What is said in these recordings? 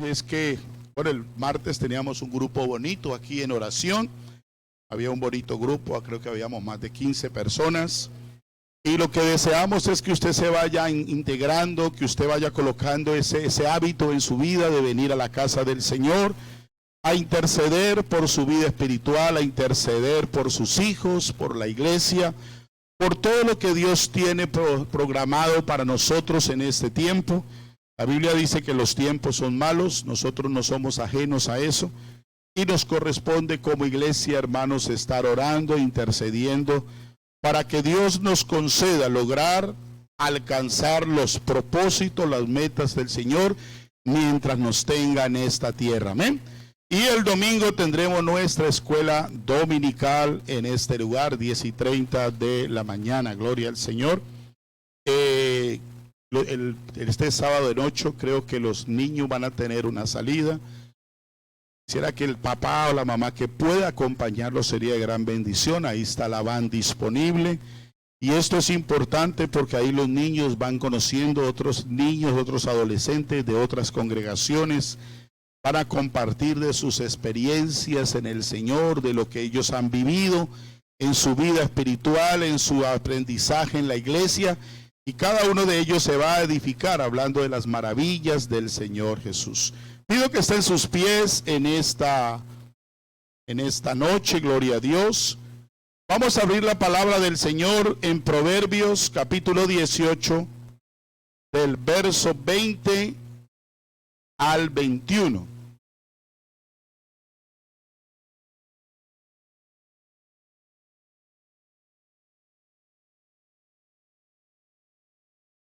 Es que, bueno, el martes teníamos un grupo bonito aquí en oración. Había un bonito grupo, creo que habíamos más de 15 personas. Y lo que deseamos es que usted se vaya integrando, que usted vaya colocando ese hábito en su vida de venir a la casa del Señor, a interceder por su vida espiritual, a interceder por sus hijos, por la iglesia, por todo lo que Dios tiene programado para nosotros en este tiempo. La Biblia dice que los tiempos son malos, nosotros no somos ajenos a eso, y nos corresponde como iglesia, hermanos, estar orando, intercediendo, para que Dios nos conceda lograr alcanzar los propósitos, las metas del Señor, mientras nos tenga en esta tierra. Amén. Y el domingo tendremos nuestra escuela dominical en este lugar, 10:30 de la mañana. Gloria al Señor. Este sábado de noche creo que los niños van a tener una salida. Quisiera que el papá o la mamá que pueda acompañarlos sería de gran bendición. Ahí está la van disponible. Y esto es importante porque ahí los niños van conociendo otros niños, otros adolescentes de otras congregaciones, para compartir de sus experiencias en el Señor, de lo que ellos han vivido en su vida espiritual, en su aprendizaje en la iglesia. Y cada uno de ellos se va a edificar hablando de las maravillas del Señor Jesús. Pido que estén sus pies en esta noche, gloria a Dios. Vamos a abrir la palabra del Señor en Proverbios capítulo 18, del verso 20 al 21.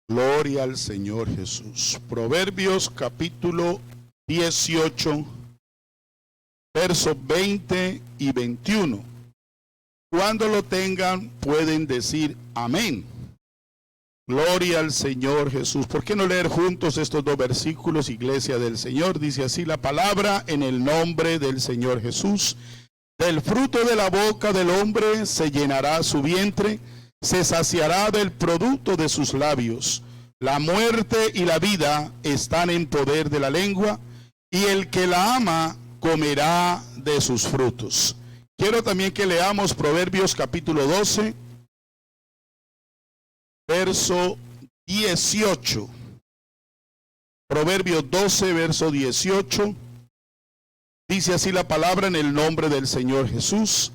Gloria al Señor Jesús. Proverbios capítulo 18, versos 20 y 21. Cuando lo tengan, pueden decir amén. Gloria al Señor Jesús. ¿Por qué no leer juntos estos dos versículos, iglesia del Señor? Dice así la palabra: en el nombre del Señor Jesús. Del fruto de la boca del hombre se llenará su vientre, se saciará del producto de sus labios. La muerte y la vida están en poder de la lengua, y el que la ama comerá de sus frutos. Quiero también que leamos Proverbios capítulo 12, verso 18. Proverbios 12, verso 18. Dice así la palabra: en el nombre del Señor Jesús.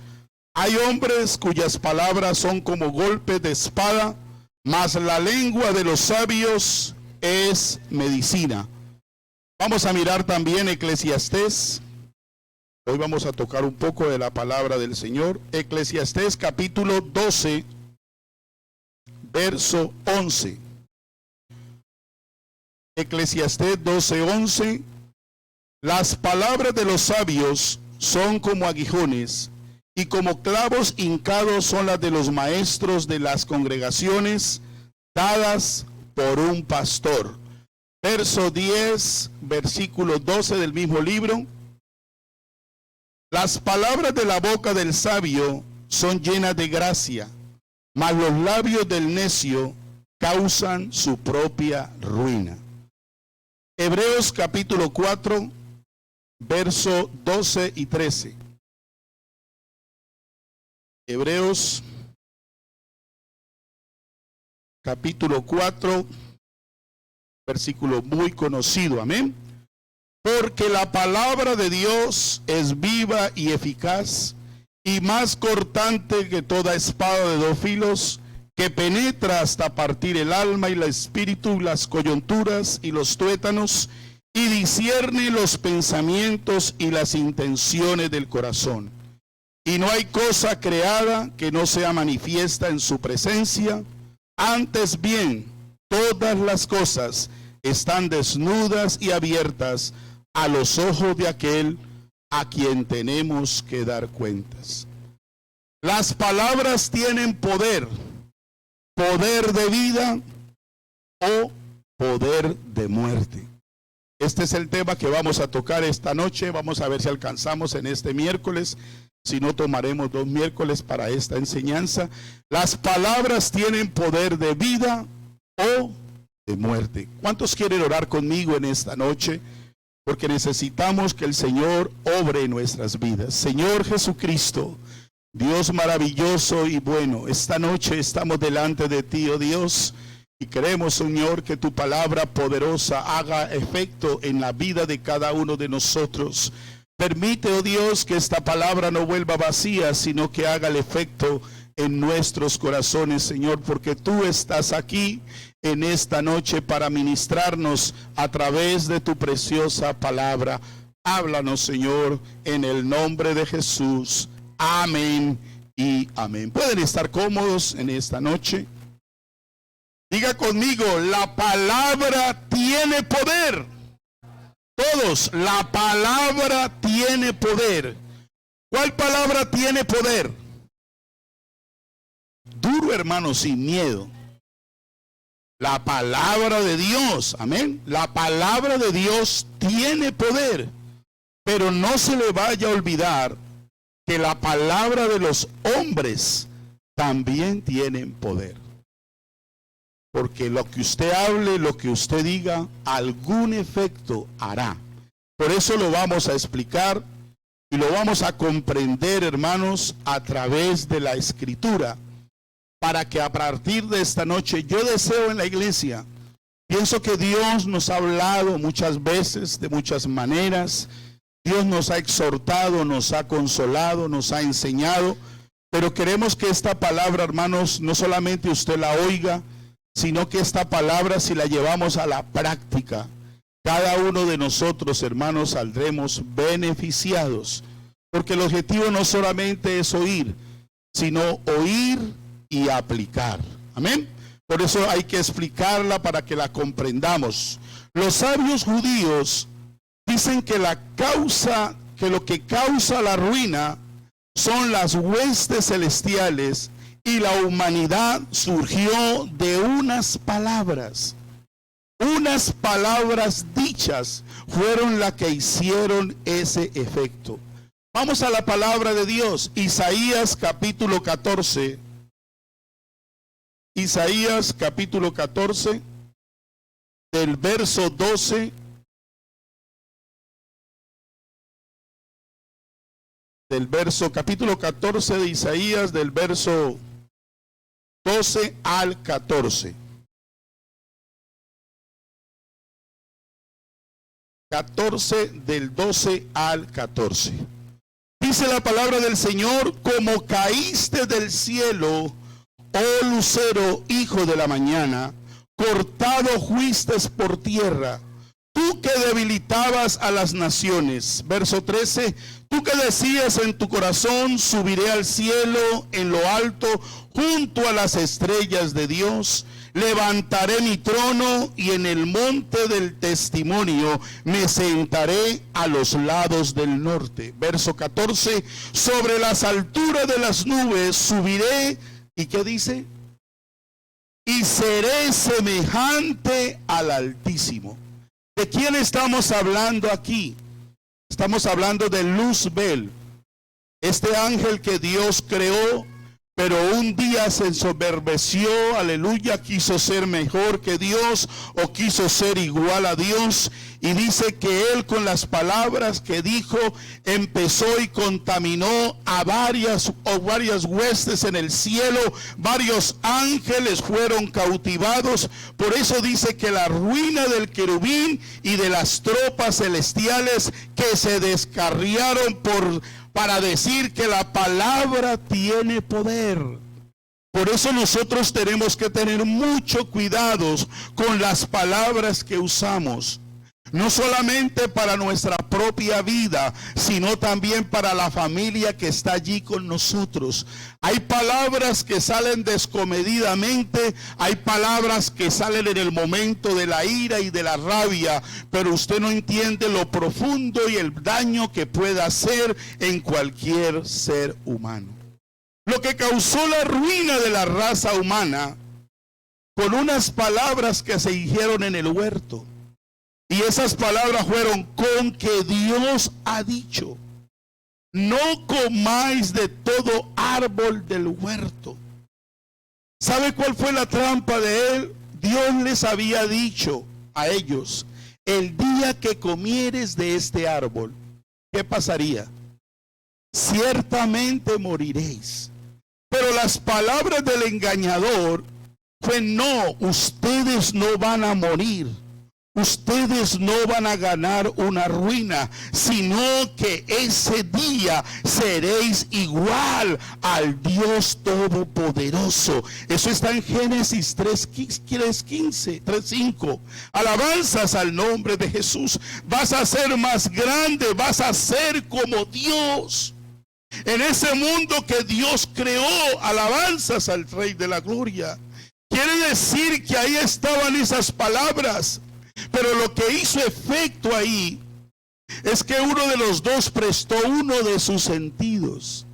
Hay hombres cuyas palabras son como golpes de espada, mas la lengua de los sabios es medicina. Vamos a mirar también Eclesiastés. Hoy vamos a tocar un poco de la palabra del Señor. Eclesiastés capítulo 12, verso 11. Eclesiastés 12, 11. Las palabras de los sabios son como aguijones, y como clavos hincados son las de los maestros de las congregaciones, dadas por un pastor. Verso 10, versículo 12 del mismo libro. Las palabras de la boca del sabio son llenas de gracia, mas los labios del necio causan su propia ruina. Hebreos capítulo 4, verso 12 y 13. Hebreos capítulo 4, versículo muy conocido, amén. Porque la palabra de Dios es viva y eficaz, y más cortante que toda espada de dos filos, que penetra hasta partir el alma y el espíritu, las coyunturas y los tuétanos, y discierne los pensamientos y las intenciones del corazón. Y no hay cosa creada que no sea manifiesta en su presencia. Antes bien, todas las cosas están desnudas y abiertas a los ojos de aquel a quien tenemos que dar cuentas. Las palabras tienen poder, poder de vida o poder de muerte. Este es el tema que vamos a tocar esta noche. Vamos a ver si alcanzamos en este miércoles. Si no, tomaremos 2 miércoles para esta enseñanza. Las palabras tienen poder de vida o de muerte. ¿Cuántos quieren orar conmigo en esta noche? porque necesitamos que el Señor obre en nuestras vidas. Señor Jesucristo, Dios maravilloso y bueno, esta noche estamos delante de ti, oh Dios, y queremos, Señor, que tu palabra poderosa haga efecto en la vida de cada uno de nosotros. Permite, oh Dios, que esta palabra no vuelva vacía, sino que haga el efecto en nuestros corazones, Señor, porque tú estás aquí en esta noche para ministrarnos a través de tu preciosa palabra. Háblanos, Señor, en el nombre de Jesús. Amén y amén. ¿Pueden estar cómodos en esta noche? Diga conmigo, la palabra tiene poder. Todos, la palabra tiene poder. ¿Cuál palabra tiene poder? Duro, hermano, sin miedo. La palabra de Dios, amén. La palabra de Dios tiene poder. Pero no se le vaya a olvidar que la palabra de los hombres también tienen poder. Porque lo que usted hable, lo que usted diga, algún efecto hará. Por eso lo vamos a explicar y lo vamos a comprender, hermanos, a través de la Escritura. Para que a partir de esta noche, yo deseo en la iglesia, pienso que Dios nos ha hablado muchas veces, de muchas maneras. Dios nos ha exhortado, nos ha consolado, nos ha enseñado. Pero queremos que esta palabra, hermanos, no solamente usted la oiga, sino que esta palabra, si la llevamos a la práctica, cada uno de nosotros, hermanos, saldremos beneficiados. Porque el objetivo no solamente es oír, sino oír y aplicar. Amén. Por eso hay que explicarla para que la comprendamos. Los sabios judíos dicen que lo que causa la ruina son las huestes celestiales, y la humanidad surgió de unas palabras. Unas palabras dichas fueron las que hicieron ese efecto. Vamos a la palabra de Dios. Isaías capítulo 14. Isaías capítulo 14, del verso 12 capítulo 14 de Isaías, del verso 12 al 14. 14 del 12 al 14. Dice la palabra del Señor: como caíste del cielo, oh lucero, hijo de la mañana, cortado fuistes por tierra, tú que debilitabas a las naciones. Verso 13, tú que decías en tu corazón, subiré al cielo en lo alto, junto a las estrellas de Dios. Levantaré mi trono y en el monte del testimonio me sentaré a los lados del norte. Verso 14, sobre las alturas de las nubes subiré. ¿Y qué dice? Y seré semejante al Altísimo. ¿De quién estamos hablando aquí? Estamos hablando de Luzbel, este ángel que Dios creó, pero un día se ensoberbeció, aleluya, quiso ser mejor que Dios o quiso ser igual a Dios. Y dice que él, con las palabras que dijo, empezó y contaminó a varias huestes en el cielo. Varios ángeles fueron cautivados. Por eso dice que la ruina del querubín y de las tropas celestiales que se descarriaron para decir que la palabra tiene poder. Por eso nosotros tenemos que tener mucho cuidado con las palabras que usamos. No solamente para nuestra propia vida, sino también para la familia que está allí con nosotros. Hay palabras que salen descomedidamente, hay palabras que salen en el momento de la ira y de la rabia, pero usted no entiende lo profundo y el daño que puede hacer en cualquier ser humano. Lo que causó la ruina de la raza humana, con unas palabras que se dijeron en el huerto. Y esas palabras fueron: con que Dios ha dicho, no comáis de todo árbol del huerto. ¿Sabe cuál fue la trampa de él? Dios les había dicho a ellos: el día que comieres de este árbol, ¿qué pasaría? Ciertamente moriréis. Pero las palabras del engañador fue: no, ustedes no van a morir. Ustedes no van a ganar una ruina, sino que ese día seréis igual al Dios Todopoderoso. Eso está en Génesis 3:5. Alabanzas al nombre de Jesús. Vas a ser más grande, vas a ser como Dios. En ese mundo que Dios creó, alabanzas al Rey de la Gloria. Quiere decir que ahí estaban esas palabras. Pero lo que hizo efecto ahí es que uno de los dos prestó uno de sus sentidos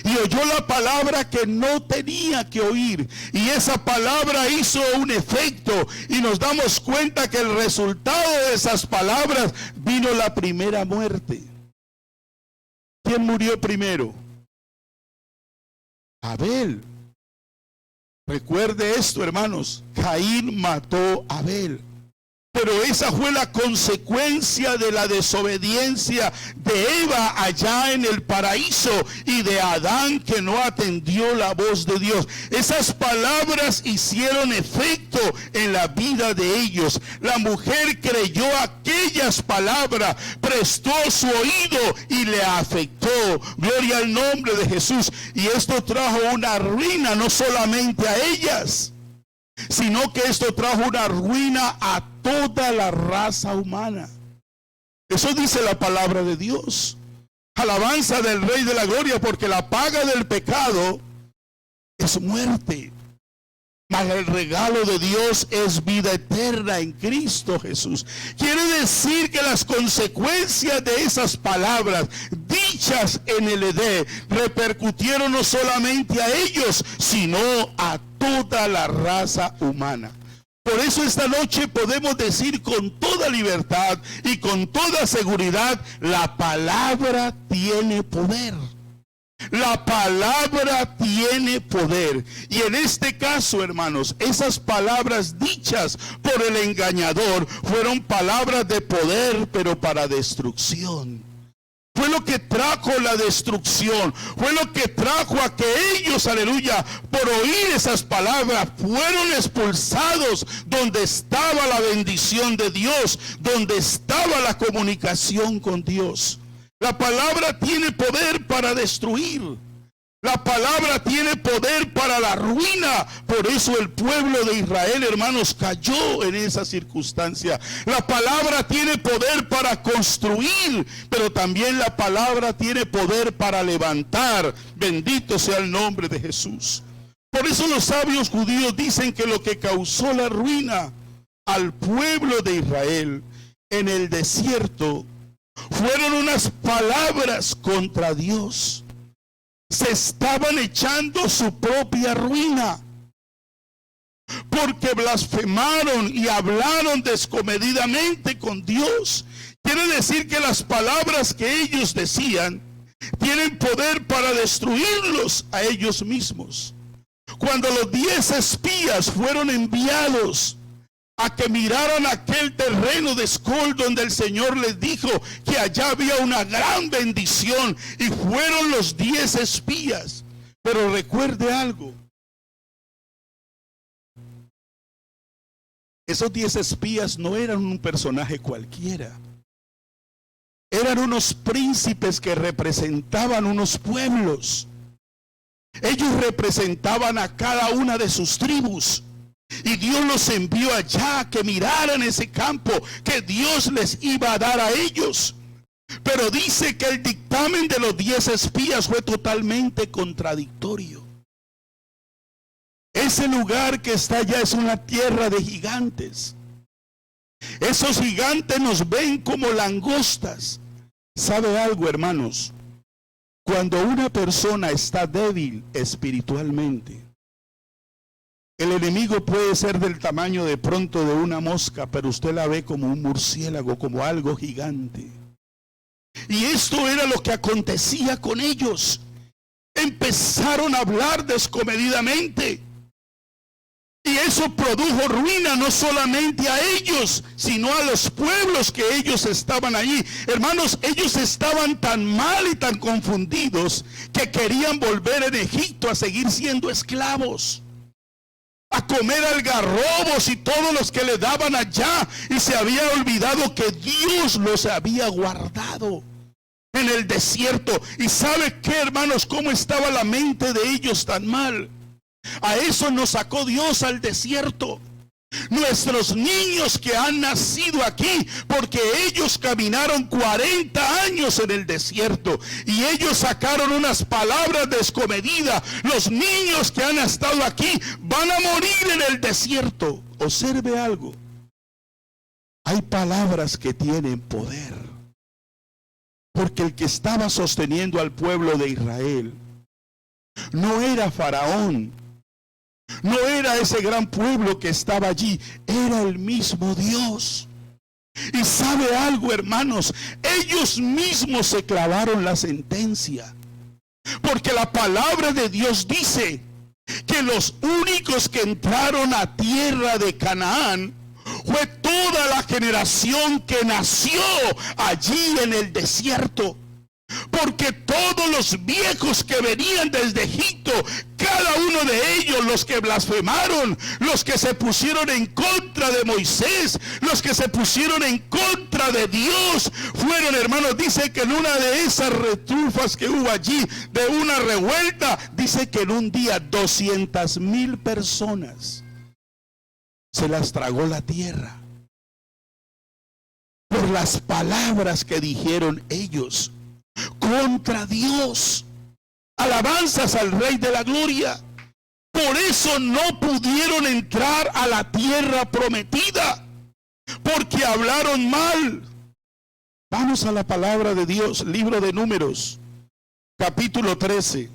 y oyó la palabra que no tenía que oír, y esa palabra hizo un efecto, y nos damos cuenta que el resultado de esas palabras vino la primera muerte. ¿Quién murió primero? Abel. Recuerde esto, hermanos, Caín mató a Abel. Pero esa fue la consecuencia de la desobediencia de Eva allá en el paraíso y de Adán, que no atendió la voz de Dios. Esas palabras hicieron efecto en la vida de ellos. La mujer creyó aquellas palabras, prestó su oído y le afectó. Gloria al nombre de Jesús. Y esto trajo una ruina no solamente a ellas, sino que esto trajo una ruina a toda la raza humana. Eso dice la palabra de Dios. Alabanza del Rey de la Gloria, porque la paga del pecado es muerte, mas el regalo de Dios es vida eterna en Cristo Jesús. Quiere decir que las consecuencias de esas palabras dichas en el Edén repercutieron no solamente a ellos, sino a toda la raza humana. Por eso esta noche podemos decir con toda libertad y con toda seguridad: la palabra tiene poder. La palabra tiene poder. Y en este caso, hermanos, esas palabras dichas por el engañador fueron palabras de poder, pero para destrucción. Fue lo que trajo la destrucción. Fue lo que trajo a que ellos, aleluya, por oír esas palabras, fueron expulsados donde estaba la bendición de Dios, donde estaba la comunicación con Dios. La palabra tiene poder para destruir. La palabra tiene poder para la ruina. Por eso el pueblo de Israel, hermanos, cayó en esa circunstancia. La palabra tiene poder para construir, pero también la palabra tiene poder para levantar. Bendito sea el nombre de Jesús. Por eso los sabios judíos dicen que lo que causó la ruina al pueblo de Israel en el desierto fueron unas palabras contra Dios. Se estaban echando su propia ruina, porque blasfemaron y hablaron descomedidamente con Dios. Quiere decir que las palabras que ellos decían tienen poder para destruirlos a ellos mismos. Cuando los 10 espías fueron enviados a que miraran aquel terreno de Escol, donde el Señor les dijo que allá había una gran bendición, y fueron los 10 espías. Pero recuerde algo: esos 10 espías no eran un personaje cualquiera. Eran unos príncipes que representaban unos pueblos. Ellos representaban a cada una de sus tribus. Y Dios los envió allá a que miraran ese campo que Dios les iba a dar a ellos. Pero dice que el dictamen de los 10 espías fue totalmente contradictorio. Ese lugar que está allá es una tierra de gigantes. Esos gigantes nos ven como langostas. ¿Sabe algo, hermanos? Cuando una persona está débil espiritualmente, el enemigo puede ser del tamaño de pronto de una mosca, pero usted la ve como un murciélago, como algo gigante. Y esto era lo que acontecía con ellos. Empezaron a hablar descomedidamente. Y eso produjo ruina no solamente a ellos, sino a los pueblos que ellos estaban allí. Hermanos, ellos estaban tan mal y tan confundidos que querían volver en Egipto a seguir siendo esclavos, a comer algarrobos y todos los que le daban allá, y se había olvidado que Dios los había guardado en el desierto. Y ¿sabe qué, hermanos? ¿Cómo estaba la mente de ellos tan mal? A eso nos sacó Dios al desierto. Nuestros niños que han nacido aquí, porque ellos caminaron 40 años en el desierto y ellos sacaron unas palabras descomedidas. Los niños que han estado aquí van a morir en el desierto. Observe algo. Hay palabras que tienen poder, porque el que estaba sosteniendo al pueblo de Israel no era Faraón, no era ese gran pueblo que estaba allí, era el mismo Dios. Y sabe algo, hermanos, ellos mismos se clavaron la sentencia, porque la palabra de Dios dice que los únicos que entraron a tierra de Canaán fue toda la generación que nació allí en el desierto. Porque todos los viejos que venían desde Egipto, cada uno de ellos, los que blasfemaron, los que se pusieron en contra de Moisés, los que se pusieron en contra de Dios, fueron, hermanos, dice que en una de esas retrufas que hubo allí, de una revuelta, dice que en un día 200,000 personas se las tragó la tierra por las palabras que dijeron ellos contra Dios. Alabanzas al Rey de la Gloria. Por eso no pudieron entrar a la tierra prometida, porque hablaron mal. Vamos a la palabra de Dios, libro de Números, capítulo 13.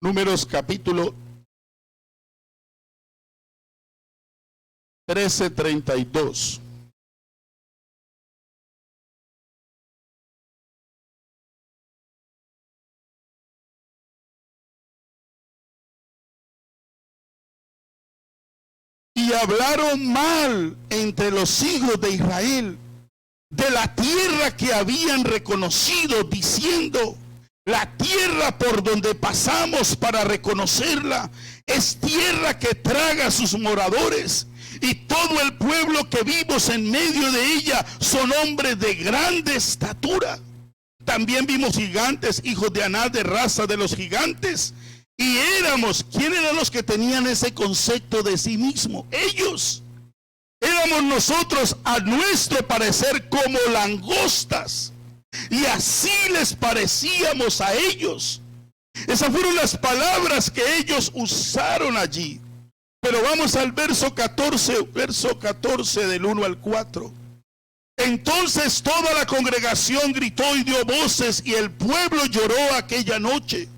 Números capítulo 13:32. Y hablaron mal entre los hijos de Israel de la tierra que habían reconocido, diciendo: la tierra por donde pasamos para reconocerla es tierra que traga a sus moradores, y todo el pueblo que vimos en medio de ella son hombres de grande estatura. También vimos gigantes, hijos de Aná, de raza de los gigantes. Y éramos, ¿quién eran los que tenían ese concepto de sí mismo? Ellos. Éramos nosotros, a nuestro parecer, como langostas, y así les parecíamos a ellos. Esas fueron las palabras que ellos usaron allí. Pero vamos al verso 14 del 1 al 4. Entonces toda la congregación gritó y dio voces, y el pueblo lloró aquella noche.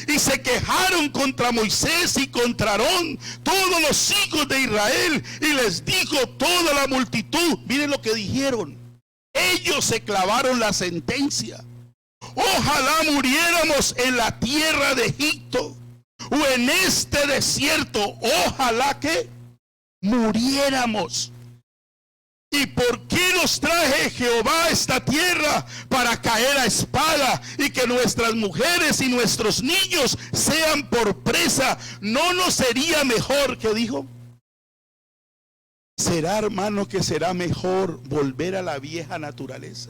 Y se quejaron contra Moisés y contra Aarón todos los hijos de Israel, y les dijo toda la multitud. Miren lo que dijeron. Ellos se clavaron la sentencia: ojalá muriéramos en la tierra de Egipto o en este desierto. Ojalá que muriéramos. ¿Y por qué nos traje Jehová a esta tierra? Para caer a espada, y que nuestras mujeres y nuestros niños sean por presa. ¿No nos sería mejor? ¿Qué dijo? ¿Será, hermano, que será mejor volver a la vieja naturaleza?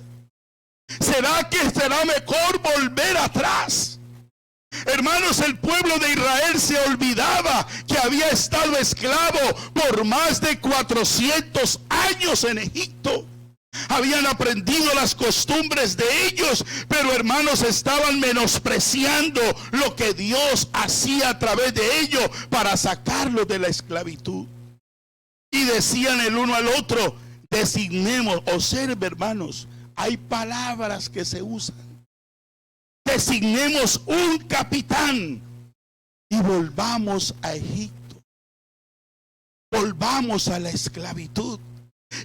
¿Será que será mejor volver atrás? Hermanos, el pueblo de Israel se olvidaba que había estado esclavo por más de 400 años en Egipto. Habían aprendido las costumbres de ellos, pero, hermanos, estaban menospreciando lo que Dios hacía a través de ellos para sacarlos de la esclavitud. Y decían el uno al otro: designemos. Observe, hermanos, hay palabras que se usan. Designemos un capitán y volvamos a Egipto. Volvamos a la esclavitud.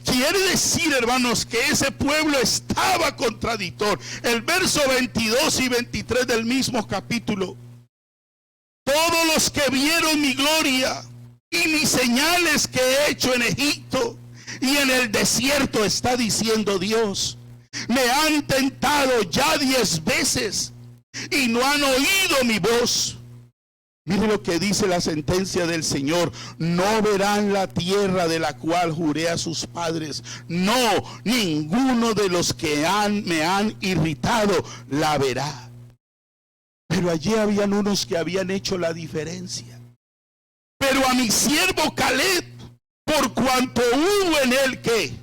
Quiere decir, hermanos, que ese pueblo estaba contradictor. El verso 22 y 23 del mismo capítulo. Todos los que vieron mi gloria y mis señales que he hecho en Egipto y en el desierto, está diciendo Dios, me han tentado ya 10 veces y no han oído mi voz. Mire lo que dice la sentencia del Señor: no verán la tierra de la cual juré a sus padres. No, ninguno de los que me han irritado la verá. Pero allí habían unos que habían hecho la diferencia. Pero a mi siervo Caleb, por cuanto hubo en él que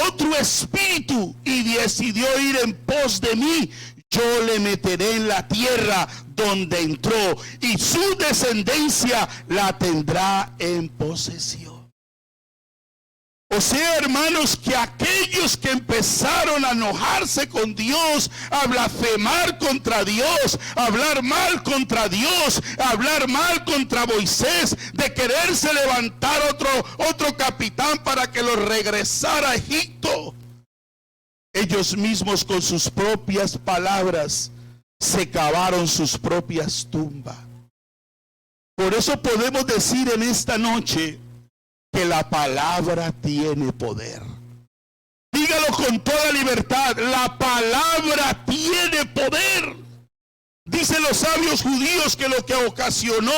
otro espíritu y decidió ir en pos de mí, yo le meteré en la tierra donde entró y su descendencia la tendrá en posesión. O sea, hermanos, que aquellos que empezaron a enojarse con Dios, a blasfemar contra Dios, a hablar mal contra Dios, a hablar mal contra Moisés, de quererse levantar otro capitán para que los regresara a Egipto, ellos mismos con sus propias palabras se cavaron sus propias tumbas. Por eso podemos decir en esta noche que la palabra tiene poder. Dígalo con toda libertad: la palabra tiene poder. Dicen los sabios judíos que lo que ocasionó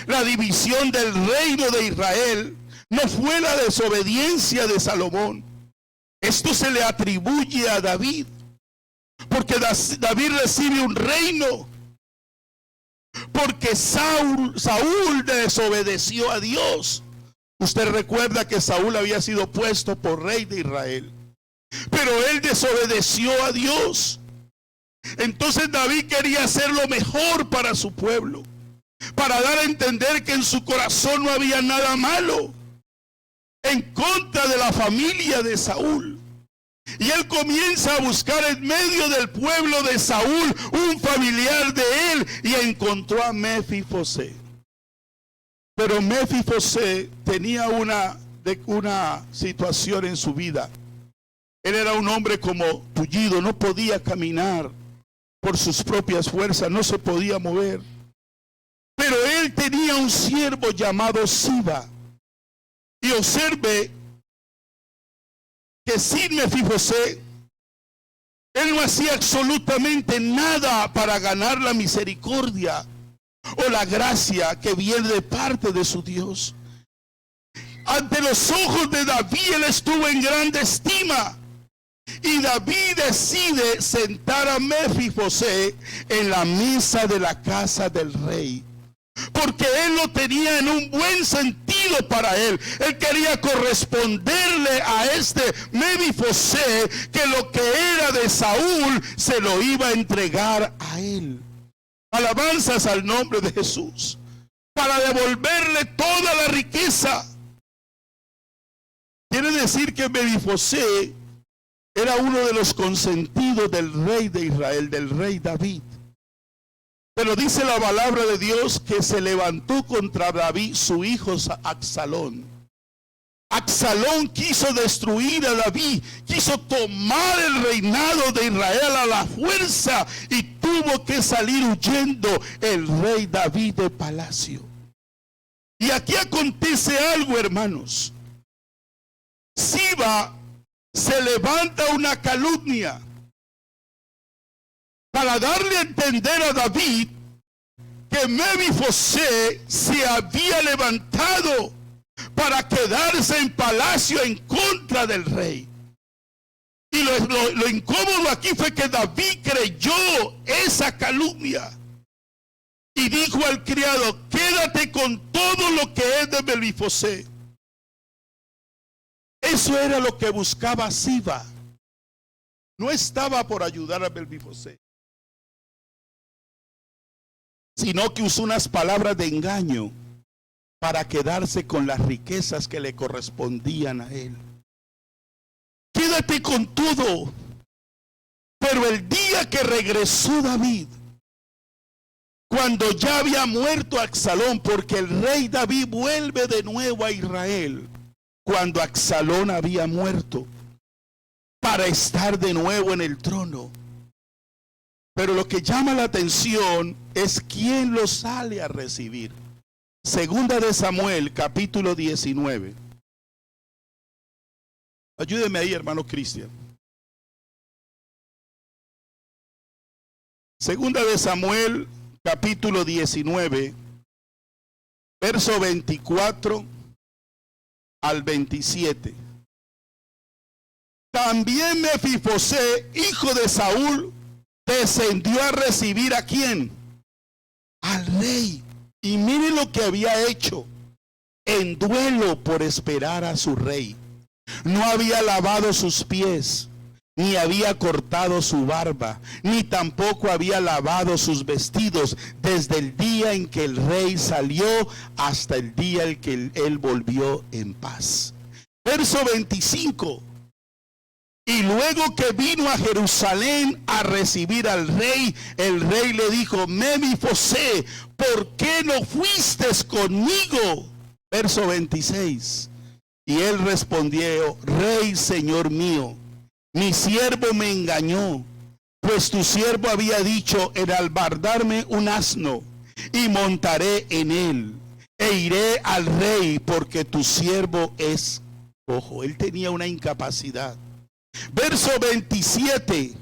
la división del reino de Israel no fue la desobediencia de Salomón. Esto se le atribuye a David, porque David recibe un reino porque Saúl desobedeció a Dios. Usted recuerda que Saúl había sido puesto por rey de Israel, pero él desobedeció a Dios. Entonces David quería hacer lo mejor para su pueblo, para dar a entender que en su corazón no había nada malo en contra de la familia de Saúl. Y él comienza a buscar en medio del pueblo de Saúl un familiar de él, y encontró a Mefibosé. Pero Mefibosé tenía una situación en su vida. Él era un hombre como tullido, no podía caminar por sus propias fuerzas, no se podía mover. Pero él tenía un siervo llamado Siba. Y observe que sin Mefibosé, él no hacía absolutamente nada para ganar la misericordia o la gracia que viene de parte de su Dios. Ante los ojos de David, él estuvo en grande estima. Y David decide sentar a Mefibosé en la mesa de la casa del rey, porque él lo tenía en un buen sentido para él. Él quería corresponderle a este Mefibosé, que lo que era de Saúl se lo iba a entregar a él. Alabanzas al nombre de Jesús. Para devolverle toda la riqueza. Quiere decir que Mefibosé era uno de los consentidos del rey de Israel, del rey David. Pero dice la palabra de Dios que se levantó contra David su hijo Absalón. Absalón quiso destruir a David, quiso tomar el reinado de Israel a la fuerza, y tuvo que salir huyendo el rey David de palacio. Y aquí acontece algo, hermanos. Siba se levanta una calumnia para darle a entender a David que Mefibosé se había levantado para quedarse en palacio en contra del rey. Y lo incómodo aquí fue que David creyó esa calumnia y dijo al criado: quédate con todo lo que es de Mefibosé. Eso era lo que buscaba Siba. No estaba por ayudar a Mefibosé, sino que usó unas palabras de engaño para quedarse con las riquezas que le correspondían a él. Quédate con todo. Pero el día que regresó David, cuando ya había muerto Absalón, porque el rey David vuelve de nuevo a Israel, cuando Absalón había muerto, para estar de nuevo en el trono. Pero lo que llama la atención es quién lo sale a recibir. Segunda de Samuel, capítulo 19. Ayúdeme ahí, hermano Cristian. Segunda de Samuel, capítulo 19, verso 24 al 27. También Mefibosé, hijo de Saúl, descendió a recibir ¿a quién? Al rey. Y mire lo que había hecho en duelo por esperar a su rey. No había lavado sus pies, ni había cortado su barba, ni tampoco había lavado sus vestidos desde el día en que el rey salió hasta el día en que él volvió en paz. Verso 25. Y luego que vino a Jerusalén a recibir al rey, el rey le dijo: Mefibosé, ¿por qué no fuiste conmigo? Verso 26. Y él respondió: Rey, señor mío, mi siervo me engañó, pues tu siervo había dicho: enalbardarme un asno, y montaré en él, e iré al rey, porque tu siervo es cojo. Él tenía una incapacidad. Verso 27.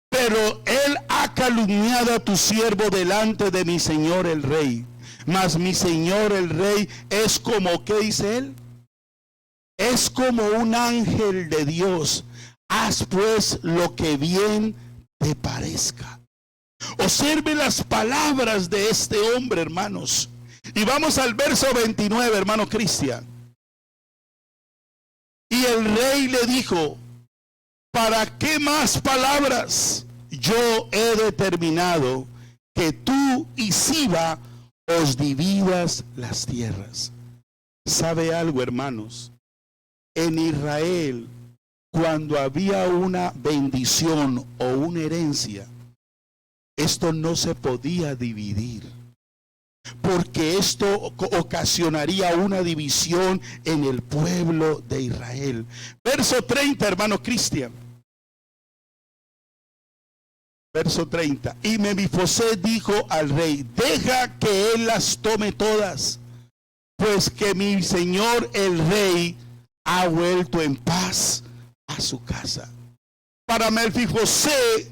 Pero él ha calumniado a tu siervo delante de mi señor el rey. Mas mi señor el rey es como, ¿qué dice él? Es como un ángel de Dios. Haz pues lo que bien te parezca. Observe las palabras de este hombre, hermanos. Y vamos al verso 29, hermano Cristian. Y el rey le dijo: ¿para qué más palabras? Yo he determinado que tú y Siba os dividas las tierras. ¿Sabe algo, hermanos? En Israel, cuando había una bendición o una herencia, esto no se podía dividir, porque esto ocasionaría una división en el pueblo de Israel. Verso 30, hermano Cristian. Verso 30. Y Mefibosé dijo al rey: deja que él las tome todas, pues que mi señor el rey ha vuelto en paz a su casa. Para Mefibosé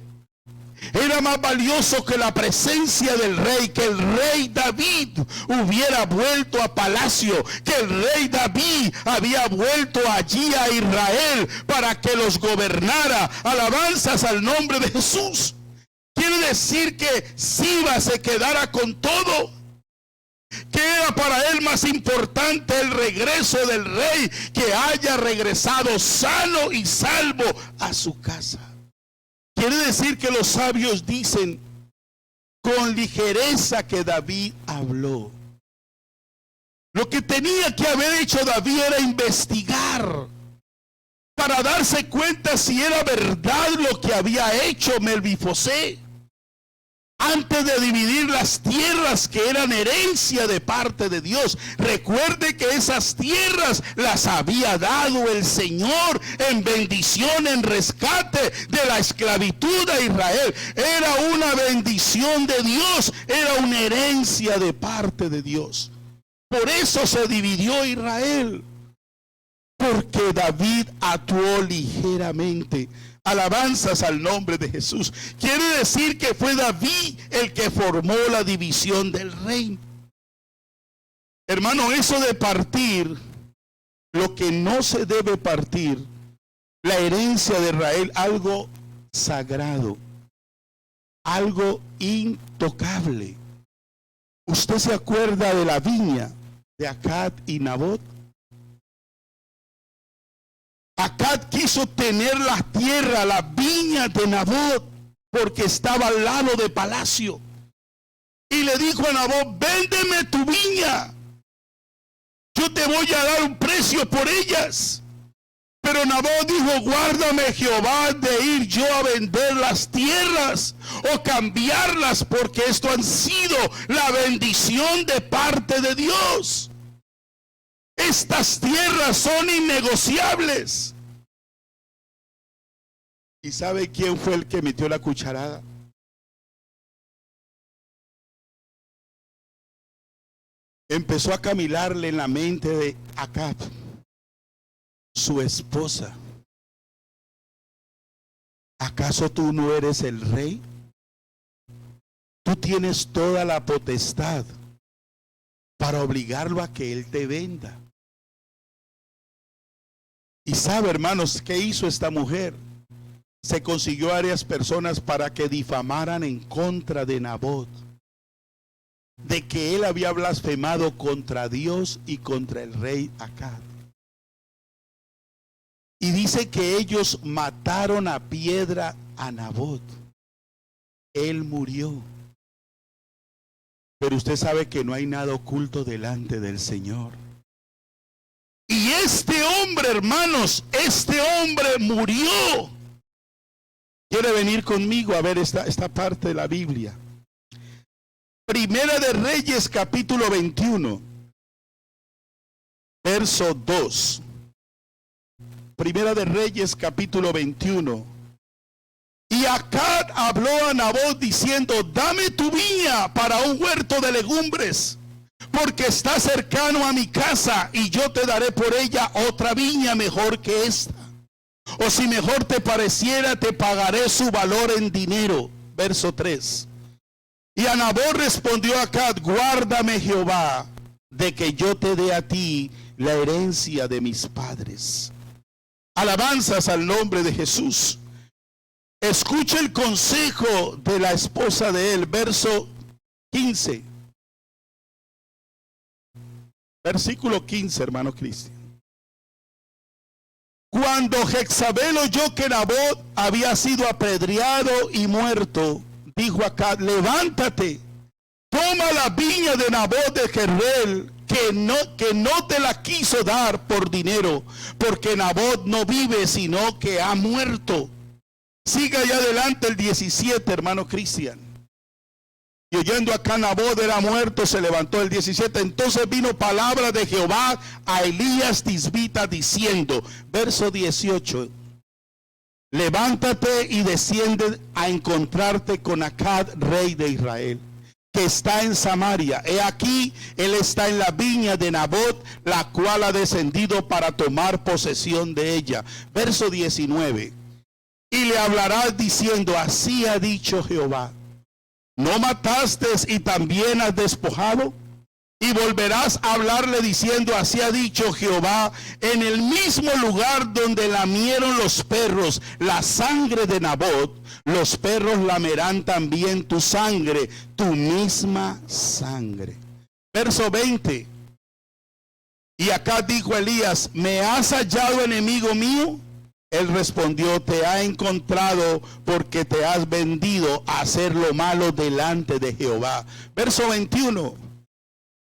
era más valioso que la presencia del rey, que el rey David hubiera vuelto a palacio, que el rey David había vuelto allí a Israel para que los gobernara. Alabanzas al nombre de Jesús. Quiere decir que Siba se quedara con todo. Que era para él más importante el regreso del rey, que haya regresado sano y salvo a su casa. Quiere decir que los sabios dicen con ligereza que David habló. Lo que tenía que haber hecho David era investigar para darse cuenta si era verdad lo que había hecho Mefibosé, antes de dividir las tierras que eran herencia de parte de Dios. Recuerde que esas tierras las había dado el Señor en bendición, en rescate de la esclavitud a Israel. Era una bendición de Dios, era una herencia de parte de Dios. Por eso se dividió Israel, porque David actuó ligeramente. Alabanzas al nombre de Jesús. Quiere decir que fue David el que formó la división del reino. Hermano, eso de partir lo que no se debe partir, la herencia de Israel, algo sagrado, algo intocable. ¿Usted se acuerda de la viña de Acab y Nabot? Acab quiso tener la tierra, la viña de Nabot, porque estaba al lado de palacio. Y le dijo a Nabot: véndeme tu viña, yo te voy a dar un precio por ellas. Pero Nabot dijo: guárdame Jehová de ir yo a vender las tierras o cambiarlas, porque esto han sido la bendición de parte de Dios. Estas tierras son innegociables. ¿Y sabe quién fue el que metió la cucharada? Empezó a cavilarle en la mente de Acab, su esposa. ¿Acaso tú no eres el rey? Tú tienes toda la potestad para obligarlo a que él te venda. Y sabe, hermanos, ¿qué hizo esta mujer? Se consiguió a varias personas para que difamaran en contra de Nabot, de que él había blasfemado contra Dios y contra el rey Acab. Y dice que ellos mataron a piedra a Nabot. Él murió. Pero usted sabe que no hay nada oculto delante del Señor. Y este hombre, hermanos, este hombre murió. ¿Quiere venir conmigo a ver esta parte de la Biblia? Primera de Reyes, capítulo 21, verso 2. Primera de Reyes, capítulo 21. Y Acab habló a Nabot diciendo: dame tu viña para un huerto de legumbres, porque está cercano a mi casa, y yo te daré por ella otra viña mejor que esta. O si mejor te pareciera, te pagaré su valor en dinero. Verso 3. Y a Nabot respondió Acab: guárdame Jehová de que yo te dé a ti la herencia de mis padres. Alabanzas al nombre de Jesús. Escucha el consejo de la esposa de él. Verso 15. Versículo 15, hermano Cristian. Cuando Jezabel oyó que Nabot había sido apedreado y muerto, dijo a Acab: levántate, toma la viña de Nabot de Jezreel, que no te la quiso dar por dinero, porque Nabot no vive, sino que ha muerto. Siga allá adelante el 17, hermano Cristian. Y oyendo acá Nabot era muerto, se levantó. El 17. Entonces vino palabra de Jehová a Elías Tisbita diciendo, verso 18: levántate y desciende a encontrarte con Acab, rey de Israel, que está en Samaria. He aquí, él está en la viña de Nabot, la cual ha descendido para tomar posesión de ella. Verso 19. Y le hablarás diciendo: así ha dicho Jehová, ¿no mataste y también has despojado? Y volverás a hablarle diciendo: así ha dicho Jehová, en el mismo lugar donde lamieron los perros la sangre de Nabot, los perros lamerán también tu sangre, tu misma sangre. Verso 20. Y acá dijo Elías: ¿me has hallado, enemigo mío? Él respondió: te ha encontrado, porque te has vendido a hacer lo malo delante de Jehová. Verso 21.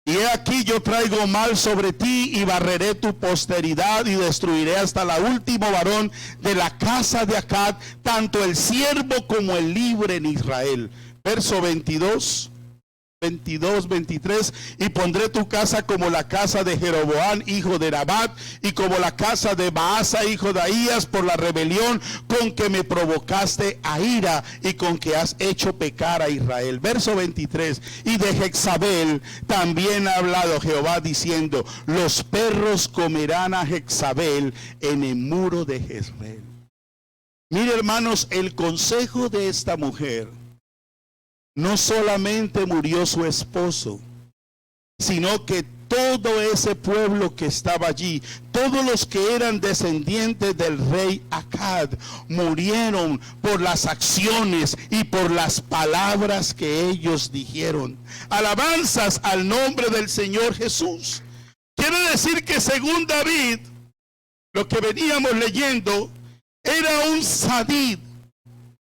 Y he aquí, yo traigo mal sobre ti, y barreré tu posteridad, y destruiré hasta la último varón de la casa de Acab, tanto el siervo como el libre en Israel. Verso 22. 22, 23. Y pondré tu casa como la casa de Jeroboam, hijo de Nabat, y como la casa de Baasa, hijo de Ahías, por la rebelión con que me provocaste a ira y con que has hecho pecar a Israel. Verso 23. Y de Jezabel también ha hablado Jehová diciendo: los perros comerán a Jezabel en el muro de Jezreel. Mire, hermanos, el consejo de esta mujer: no solamente murió su esposo, sino que todo ese pueblo que estaba allí, todos los que eran descendientes del rey Acab, murieron por las acciones y por las palabras que ellos dijeron. Alabanzas al nombre del Señor Jesús. Quiere decir que según David, lo que veníamos leyendo, era un sadid.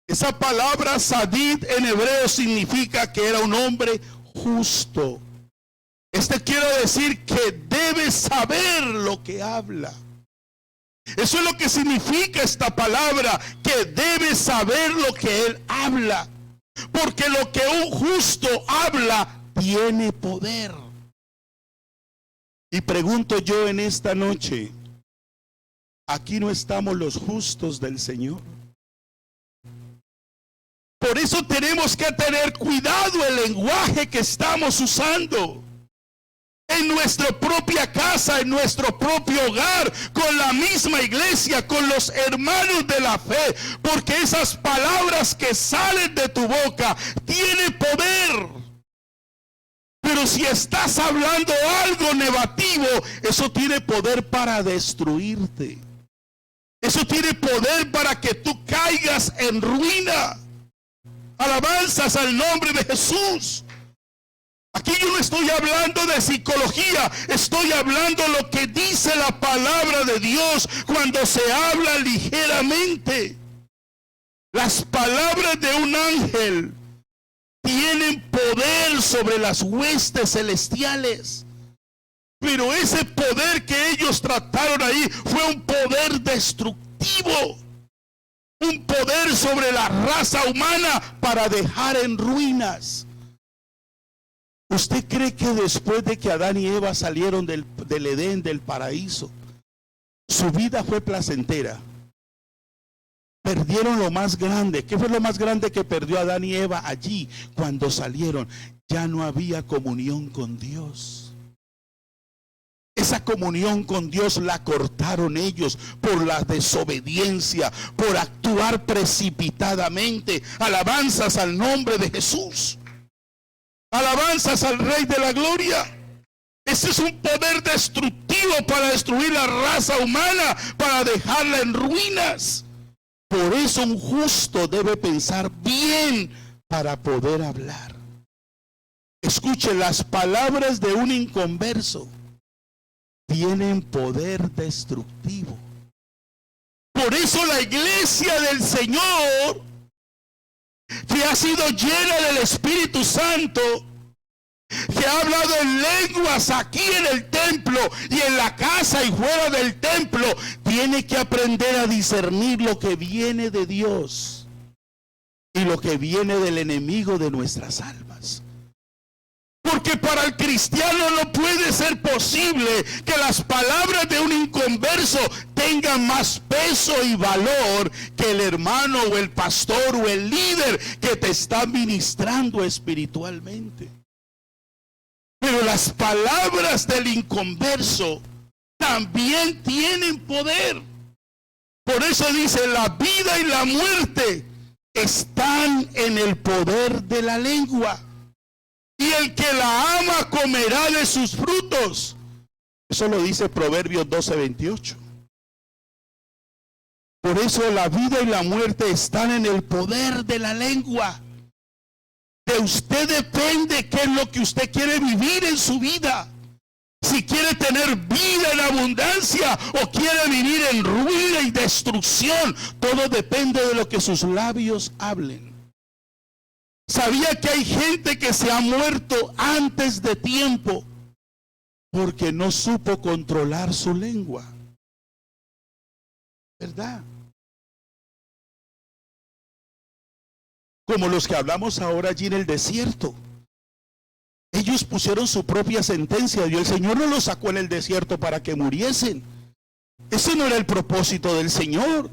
Esa palabra sadid en hebreo significa que era un hombre justo. Quiere decir que debe saber lo que habla. Eso es lo que significa esta palabra, que debe saber lo que él habla. Porque lo que un justo habla tiene poder. Y pregunto yo en esta noche, ¿aquí no estamos los justos del Señor? Por eso tenemos que tener cuidado el lenguaje que estamos usando en nuestra propia casa, en nuestro propio hogar, con la misma iglesia, con los hermanos de la fe, porque esas palabras que salen de tu boca tienen poder. Pero si estás hablando algo negativo, eso tiene poder para destruirte. Eso tiene poder para que tú caigas en ruina. Alabanzas al nombre de Jesús. Aquí yo no estoy hablando de psicología, estoy hablando lo que dice la palabra de Dios cuando se habla ligeramente. Las palabras de un ángel tienen poder sobre las huestes celestiales. Pero ese poder que ellos trataron ahí fue un poder destructivo. Un poder sobre la raza humana para dejar en ruinas. ¿Usted cree que después de que Adán y Eva salieron del Edén, del paraíso, su vida fue placentera? Perdieron lo más grande. ¿Qué fue lo más grande que perdió Adán y Eva allí cuando salieron? Ya no había comunión con Dios. Esa comunión con Dios la cortaron ellos por la desobediencia, por actuar precipitadamente. Alabanzas al nombre de Jesús. Alabanzas al Rey de la Gloria. Ese es un poder destructivo para destruir la raza humana, para dejarla en ruinas. Por eso un justo debe pensar bien para poder hablar. Escuche, las palabras de un inconverso tienen poder destructivo. Por eso la iglesia del Señor, que ha sido llena del Espíritu Santo, que ha hablado en lenguas aquí en el templo y en la casa y fuera del templo, tiene que aprender a discernir lo que viene de Dios y lo que viene del enemigo de nuestras almas. Porque para el cristiano no puede ser posible que las palabras de un inconverso tengan más peso y valor que el hermano o el pastor o el líder que te está ministrando espiritualmente. Pero las palabras del inconverso también tienen poder. Por eso dice, la vida y la muerte están en el poder de la lengua. Y el que la ama comerá de sus frutos. Eso lo dice Proverbios 12:28. Por eso la vida y la muerte están en el poder de la lengua. De usted depende qué es lo que usted quiere vivir en su vida. Si quiere tener vida en abundancia o quiere vivir en ruina y destrucción, todo depende de lo que sus labios hablen. ¿Sabía que hay gente que se ha muerto antes de tiempo porque no supo controlar su lengua? ¿Verdad? Como los que hablamos ahora allí en el desierto. Ellos pusieron su propia sentencia y el Señor no los sacó en el desierto para que muriesen. Ese no era el propósito del Señor.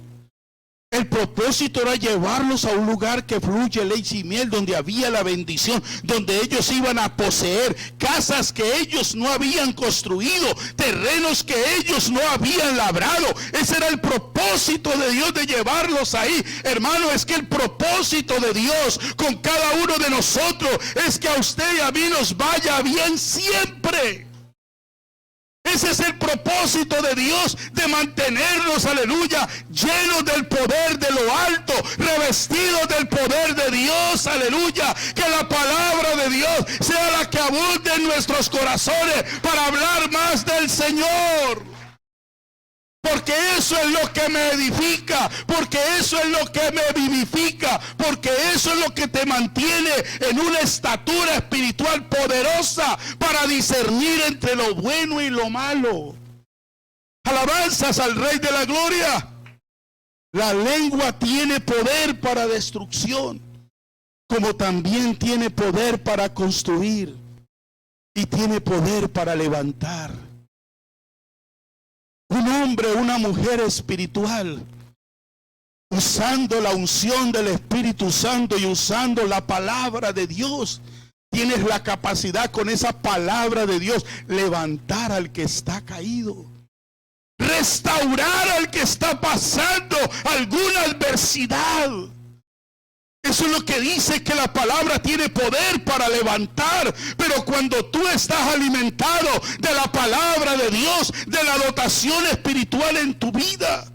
El propósito era llevarlos a un lugar que fluye leche y miel, donde había la bendición, donde ellos iban a poseer casas que ellos no habían construido, terrenos que ellos no habían labrado. Ese era el propósito de Dios de llevarlos ahí. Hermano, es que el propósito de Dios con cada uno de nosotros es que a usted y a mí nos vaya bien siempre. Ese es el propósito de Dios, de mantenernos, aleluya, llenos del poder de lo alto, revestidos del poder de Dios, aleluya. Que la palabra de Dios sea la que abunde en nuestros corazones para hablar más del Señor. Porque eso es lo que me edifica, porque eso es lo que me vivifica, porque eso es lo que te mantiene en una estatura espiritual poderosa para discernir entre lo bueno y lo malo. Alabanzas al Rey de la Gloria. La lengua tiene poder para destrucción, como también tiene poder para construir y tiene poder para levantar. Un hombre, una mujer espiritual, usando la unción del Espíritu Santo y usando la palabra de Dios, tienes la capacidad con esa palabra de Dios levantar al que está caído, restaurar al que está pasando alguna adversidad. Eso es lo que dice, que la palabra tiene poder para levantar. Pero cuando tú estás alimentado de la palabra de Dios, de la dotación espiritual en tu vida,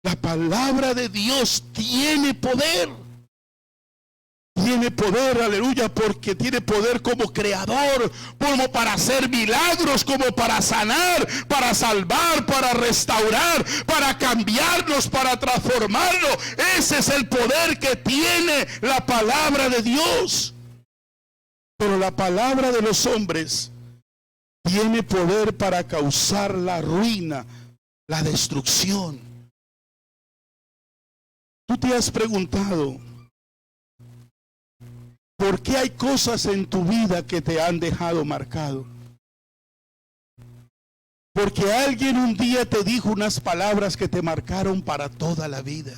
la palabra de Dios tiene poder. Tiene poder, aleluya, porque tiene poder como creador, como para hacer milagros, como para sanar, para salvar, para restaurar, para cambiarnos, para transformarnos. Ese es el poder que tiene la palabra de Dios. Pero la palabra de los hombres tiene poder para causar la ruina, la destrucción. ¿Tú te has preguntado por qué hay cosas en tu vida que te han dejado marcado? Porque alguien un día te dijo unas palabras que te marcaron para toda la vida.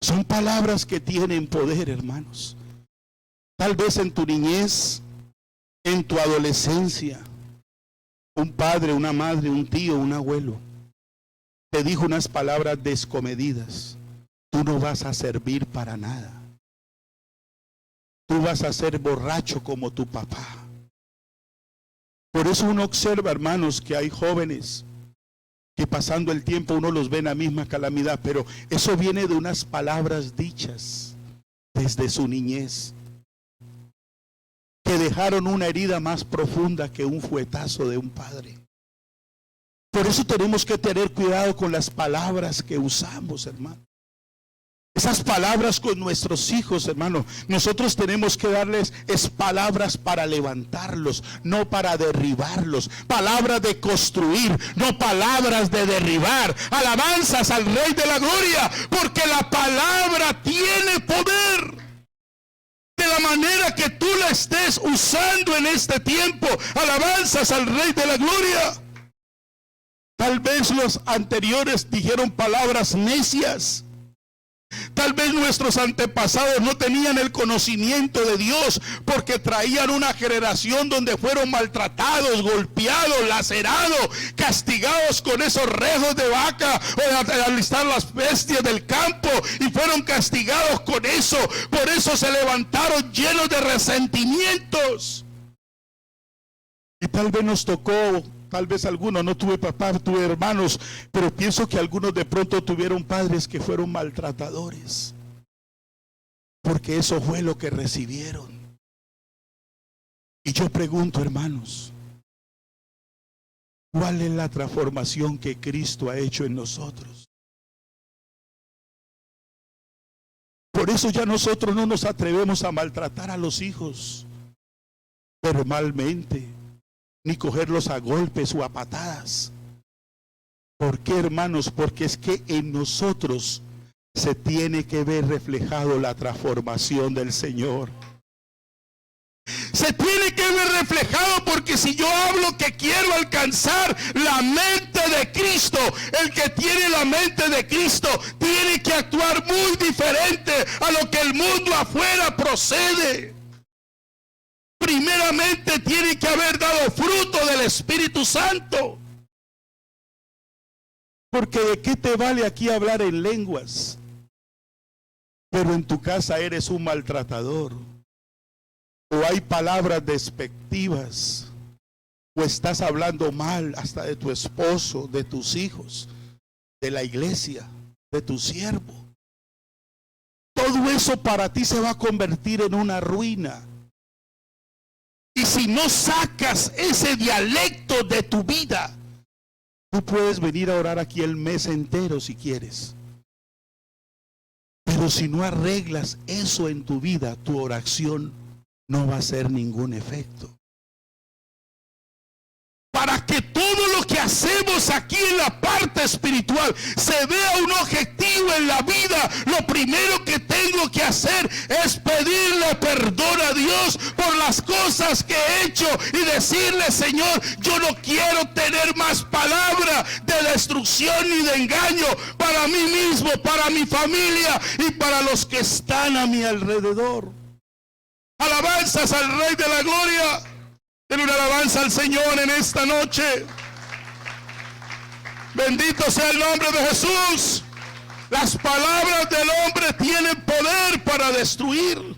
Son palabras que tienen poder, hermanos. Tal vez en tu niñez, en tu adolescencia, un padre, una madre, un tío, un abuelo te dijo unas palabras descomedidas. Tú no vas a servir para nada. Tú vas a ser borracho como tu papá. Por eso uno observa, hermanos, que hay jóvenes que pasando el tiempo uno los ve en la misma calamidad, pero eso viene de unas palabras dichas desde su niñez, que dejaron una herida más profunda que un fuetazo de un padre. Por eso tenemos que tener cuidado con las palabras que usamos, hermano. Esas palabras con nuestros hijos, hermano, nosotros tenemos que darles palabras para levantarlos, no para derribarlos. Palabras de construir, no palabras de derribar. Alabanzas al Rey de la Gloria, porque la palabra tiene poder. De la manera que tú la estés usando en este tiempo, alabanzas al Rey de la Gloria. Tal vez los anteriores dijeron palabras necias. Tal vez nuestros antepasados no tenían el conocimiento de Dios porque traían una generación donde fueron maltratados, golpeados, lacerados, castigados con esos rejos de vaca o de alistar las bestias del campo, y fueron castigados con eso. Por eso se levantaron llenos de resentimientos. Y tal vez nos tocó, tal vez algunos, no tuve papá, tuve hermanos, pero pienso que algunos de pronto tuvieron padres que fueron maltratadores, porque eso fue lo que recibieron. Y yo pregunto, hermanos, ¿cuál es la transformación que Cristo ha hecho en nosotros? Por eso ya nosotros no nos atrevemos a maltratar a los hijos verbalmente, ni cogerlos a golpes o a patadas. ¿Por qué, hermanos? Porque es que en nosotros se tiene que ver reflejado la transformación del Señor. Se tiene que ver reflejado, porque si yo hablo que quiero alcanzar la mente de Cristo, el que tiene la mente de Cristo tiene que actuar muy diferente a lo que el mundo afuera procede. Primeramente tiene que haber dado fruto del Espíritu Santo. Porque ¿de qué te vale aquí hablar en lenguas, pero en tu casa eres un maltratador? O hay palabras despectivas, o estás hablando mal hasta de tu esposo, de tus hijos, de la iglesia, de tu siervo. Todo eso para ti se va a convertir en una ruina. Y si no sacas ese dialecto de tu vida, tú puedes venir a orar aquí el mes entero si quieres. Pero si no arreglas eso en tu vida, tu oración no va a hacer ningún efecto. Para que todo lo que hacemos aquí en la parte espiritual se vea un objetivo en la vida, lo primero que tengo que hacer es pedirle perdón a Dios por la las cosas que he hecho y decirle: Señor, yo no quiero tener más palabra de destrucción ni de engaño para mí mismo, para mi familia y para los que están a mi alrededor. Alabanzas al Rey de la Gloria. Denle una alabanza al Señor en esta noche. Bendito sea el nombre de Jesús. Las palabras del hombre tienen poder para destruir.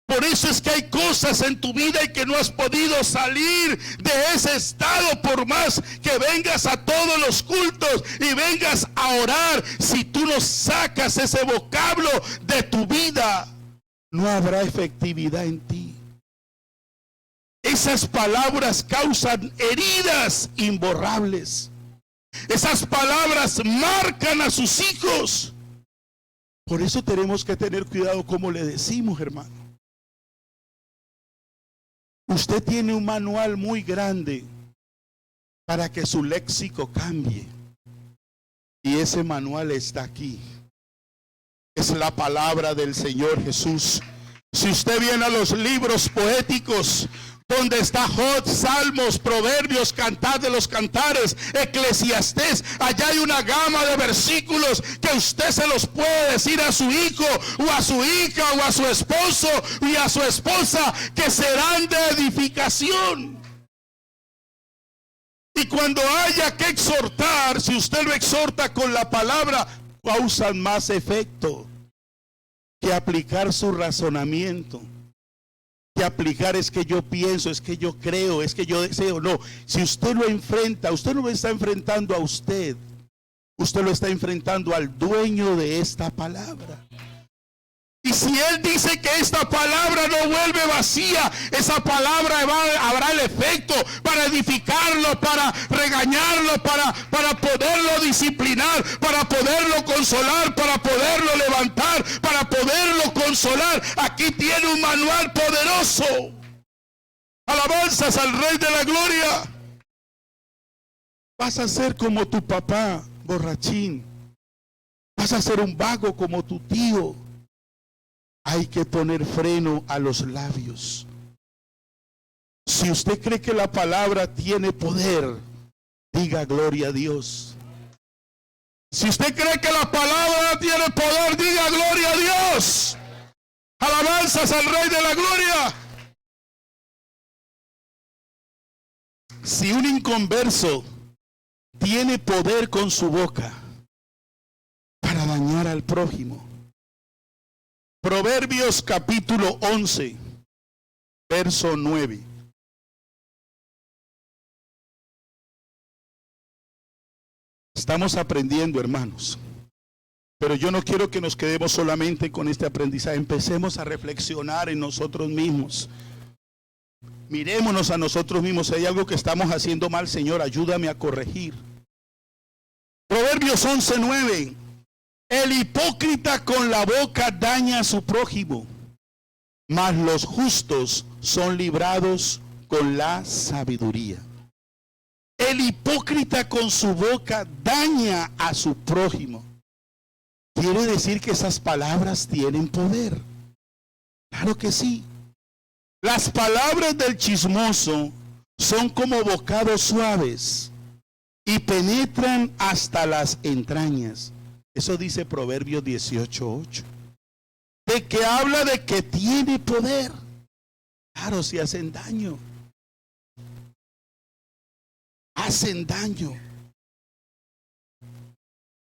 Por eso es que hay cosas en tu vida y que no has podido salir de ese estado, por más que vengas a todos los cultos y vengas a orar. Si tú no sacas ese vocablo de tu vida, no habrá efectividad en ti. Esas palabras causan heridas imborrables. Esas palabras marcan a sus hijos. Por eso tenemos que tener cuidado como le decimos, hermano. Usted tiene un manual muy grande para que su léxico cambie. Y ese manual está aquí. Es la palabra del Señor Jesús. Si usted viene a los libros poéticos, donde está Job, Salmos, Proverbios, Cantar de los Cantares, Eclesiastés, allá hay una gama de versículos que usted se los puede decir a su hijo o a su hija o a su esposo y a su esposa, que serán de edificación. Y cuando haya que exhortar, si usted lo exhorta con la palabra, causan más efecto que aplicar su razonamiento. Que aplicar es que yo pienso, es que yo creo, es que yo deseo. No, si usted lo enfrenta, usted no lo está enfrentando a usted, usted lo está enfrentando al dueño de esta palabra. Y si él dice que esta palabra no vuelve vacía, esa palabra habrá el efecto para edificarlo, para regañarlo, para poderlo disciplinar, para poderlo consolar, para poderlo levantar, para poderlo consolar. Aquí tiene un manual poderoso. Alabanzas al Rey de la Gloria. Vas a ser como tu papá, borrachín. Vas a ser un vago como tu tío. Hay que poner freno a los labios. Si usted cree que la palabra tiene poder, diga gloria a Dios. Si usted cree que la palabra tiene poder, diga gloria a Dios. Alabanzas al Rey de la Gloria. Si un inconverso tiene poder con su boca para dañar al prójimo, Proverbios capítulo 11, verso 9. Estamos aprendiendo, hermanos, pero yo no quiero que nos quedemos solamente con este aprendizaje. Empecemos a reflexionar en nosotros mismos. Mirémonos a nosotros mismos. Si hay algo que estamos haciendo mal, Señor, ayúdame a corregir. Proverbios 11, 9. El hipócrita con la boca daña a su prójimo, mas los justos son librados con la sabiduría. El hipócrita con su boca daña a su prójimo. Quiere decir que esas palabras tienen poder. Claro que sí. Las palabras del chismoso son como bocados suaves y penetran hasta las entrañas. Eso dice Proverbios 18:8. De que habla de que tiene poder. Claro, si hacen daño. Hacen daño.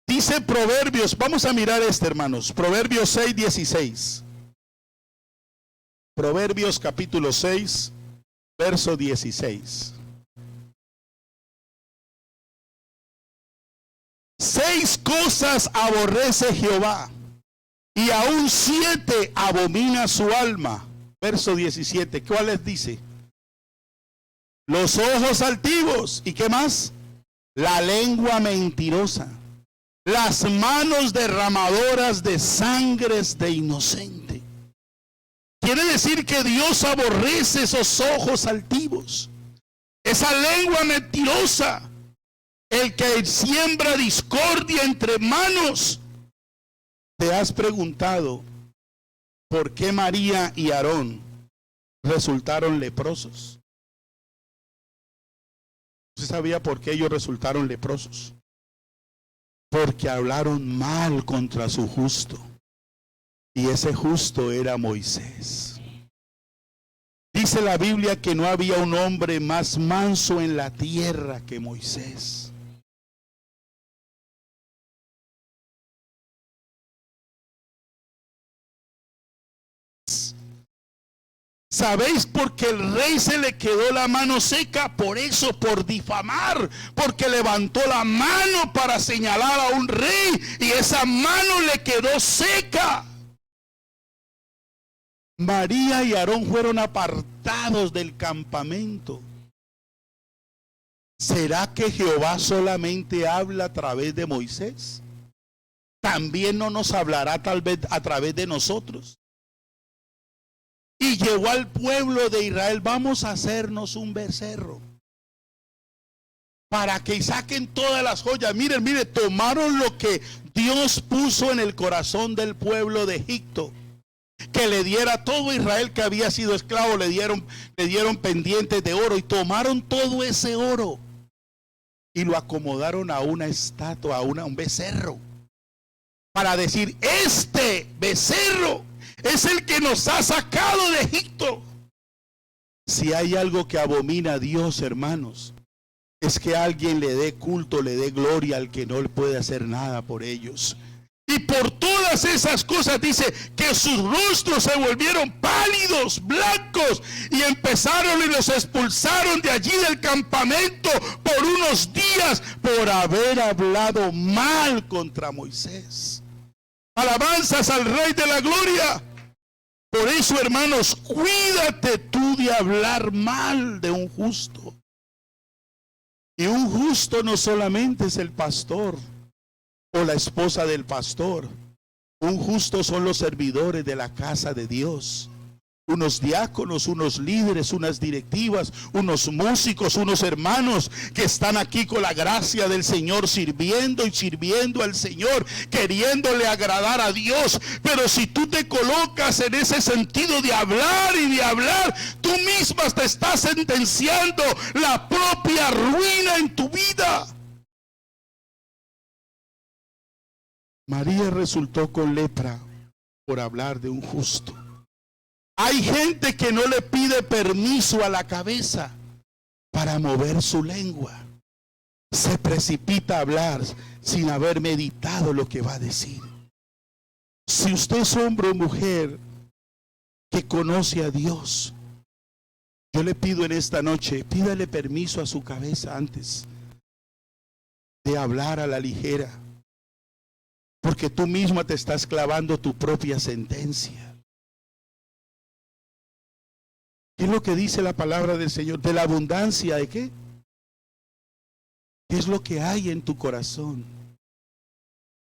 Dice Proverbios, vamos a mirar hermanos. Proverbios 6:16. Proverbios capítulo 6, verso 16. 6 cosas aborrece Jehová, y aún 7 abomina su alma. Verso 17, ¿cuáles dice? Los ojos altivos, ¿y qué más? La lengua mentirosa, las manos derramadoras de sangres de inocente. Quiere decir que Dios aborrece esos ojos altivos, esa lengua mentirosa. El que siembra discordia entre hermanos. ¿Te has preguntado por qué María y Aarón resultaron leprosos. ¿Usted sabía por qué ellos resultaron leprosos? Porque hablaron mal contra su justo. Y ese justo era Moisés. Dice la Biblia que no había un hombre más manso en la tierra que Moisés. ¿Sabéis por qué el rey se le quedó la mano seca? Por eso, por difamar, porque levantó la mano para señalar a un rey y esa mano le quedó seca. María y Aarón fueron apartados del campamento. ¿Será que Jehová solamente habla a través de Moisés? ¿También no nos hablará tal vez a través de nosotros? Y llegó al pueblo de Israel: vamos a hacernos un becerro para que saquen todas las joyas. Miren, tomaron lo que Dios puso en el corazón del pueblo de Egipto, que le diera todo Israel que había sido esclavo, le dieron pendientes de oro, y tomaron todo ese oro y lo acomodaron a una estatua, a un becerro, para decir: este becerro es el que nos ha sacado de Egipto. Si hay algo que abomina a Dios, hermanos, es que alguien le dé culto, le dé gloria al que no le puede hacer nada por ellos. Y por todas esas cosas dice que sus rostros se volvieron pálidos, blancos, y empezaron y los expulsaron de allí del campamento por unos días por haber hablado mal contra Moisés. Alabanzas al Rey de la Gloria. Por eso, hermanos, cuídate tú de hablar mal de un justo. Y un justo no solamente es el pastor o la esposa del pastor. Un justo son los servidores de la casa de Dios. Unos diáconos, unos líderes, unas directivas, unos músicos, unos hermanos que están aquí con la gracia del Señor, sirviendo y sirviendo al Señor, queriéndole agradar a Dios. Pero si tú te colocas en ese sentido de hablar y de hablar, tú misma te estás sentenciando la propia ruina en tu vida. María resultó con lepra por hablar de un justo. Hay gente que no le pide permiso a la cabeza para mover su lengua. Se precipita a hablar sin haber meditado lo que va a decir. Si usted es hombre o mujer que conoce a Dios, yo le pido en esta noche, pídale permiso a su cabeza antes de hablar a la ligera, porque tú misma te estás clavando tu propia sentencia. ¿Qué es lo que dice la palabra del Señor? De la abundancia ¿de qué? ¿Qué es lo que hay en tu corazón?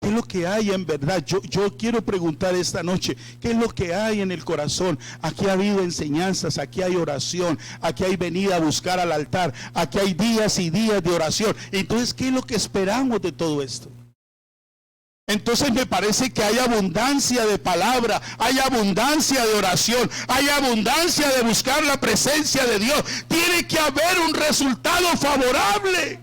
¿Qué es lo que hay en verdad? Yo quiero preguntar esta noche, ¿qué es lo que hay en el corazón? Aquí ha habido enseñanzas, aquí hay oración, aquí hay venida a buscar al altar, aquí hay días y días de oración. Entonces, ¿qué es lo que esperamos de todo esto? Entonces me parece que hay abundancia de palabra, hay abundancia de oración, hay abundancia de buscar la presencia de Dios. Tiene que haber un resultado favorable.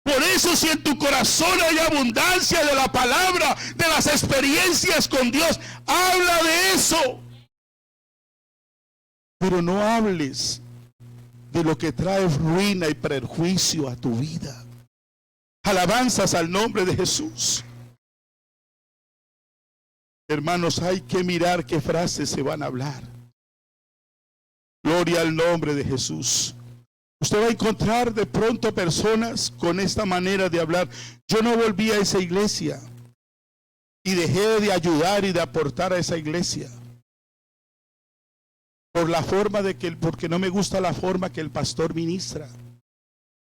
Por eso, si en tu corazón hay abundancia de la palabra, de las experiencias con Dios, habla de eso. Pero no hables de lo que trae ruina y perjuicio a tu vida. Alabanzas al nombre de Jesús. Hermanos, hay que mirar qué frases se van a hablar. Gloria al nombre de Jesús. Usted va a encontrar de pronto personas con esta manera de hablar. Yo no volví a esa iglesia y dejé de ayudar y de aportar a esa iglesia por la forma porque no me gusta la forma que el pastor ministra,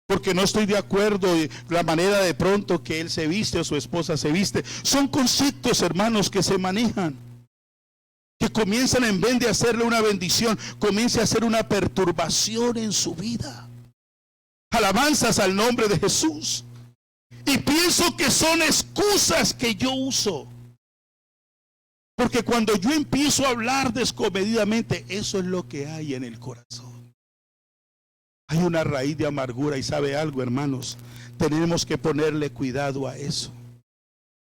porque no estoy de acuerdo en la manera de pronto que él se viste o su esposa se viste. Son conceptos, hermanos, que se manejan, que comienzan, en vez de hacerle una bendición, comienza a hacer una perturbación en su vida. Alabanzas al nombre de Jesús. Y pienso que son excusas que yo uso. Porque cuando yo empiezo a hablar descomedidamente, eso es lo que hay en el corazón. Hay una raíz de amargura, y sabe algo, hermanos, tenemos que ponerle cuidado a eso.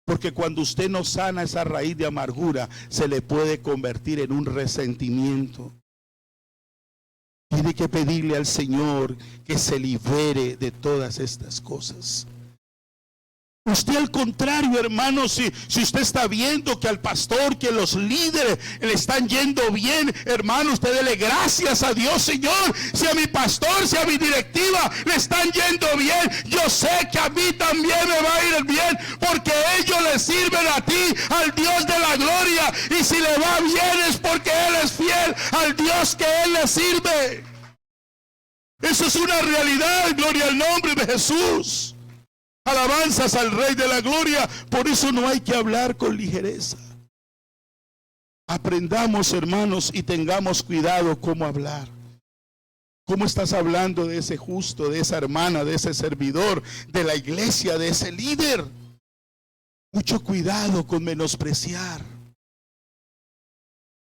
Porque cuando usted no sana esa raíz de amargura, se le puede convertir en un resentimiento. Tiene que pedirle al Señor que se libere de todas estas cosas. Usted al contrario, hermano, si usted está viendo que al pastor, que los líderes le están yendo bien, hermano, usted dele gracias a Dios. Señor, si a mi pastor, si a mi directiva le están yendo bien, yo sé que a mí también me va a ir bien, porque ellos le sirven a ti, al Dios de la gloria, y si le va bien es porque Él es fiel al Dios que Él le sirve. Eso es una realidad, gloria al nombre de Jesús. Alabanzas al Rey de la Gloria. Por eso no hay que hablar con ligereza. Aprendamos, hermanos, y tengamos cuidado cómo hablar. ¿Cómo estás hablando de ese justo, de esa hermana, de ese servidor, de la iglesia, de ese líder? Mucho cuidado con menospreciar.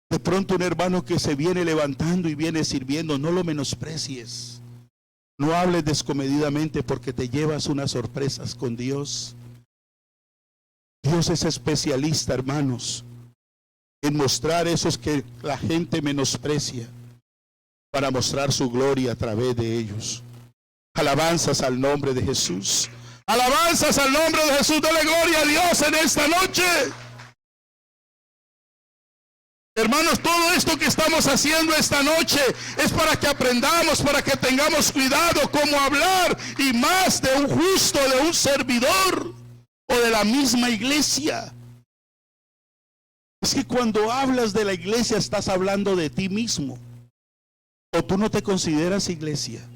De pronto un hermano que se viene levantando y viene sirviendo, no lo menosprecies. No hables descomedidamente, porque te llevas unas sorpresas con Dios. Dios es especialista, hermanos, en mostrar esos que la gente menosprecia, para mostrar su gloria a través de ellos. Alabanzas al nombre de Jesús. Alabanzas al nombre de Jesús. Dale gloria a Dios en esta noche. Hermanos, todo esto que estamos haciendo esta noche es para que aprendamos, para que tengamos cuidado cómo hablar, y más de un justo, de un servidor o de la misma iglesia. Es que cuando hablas de la iglesia estás hablando de ti mismo, o tú no te consideras iglesia.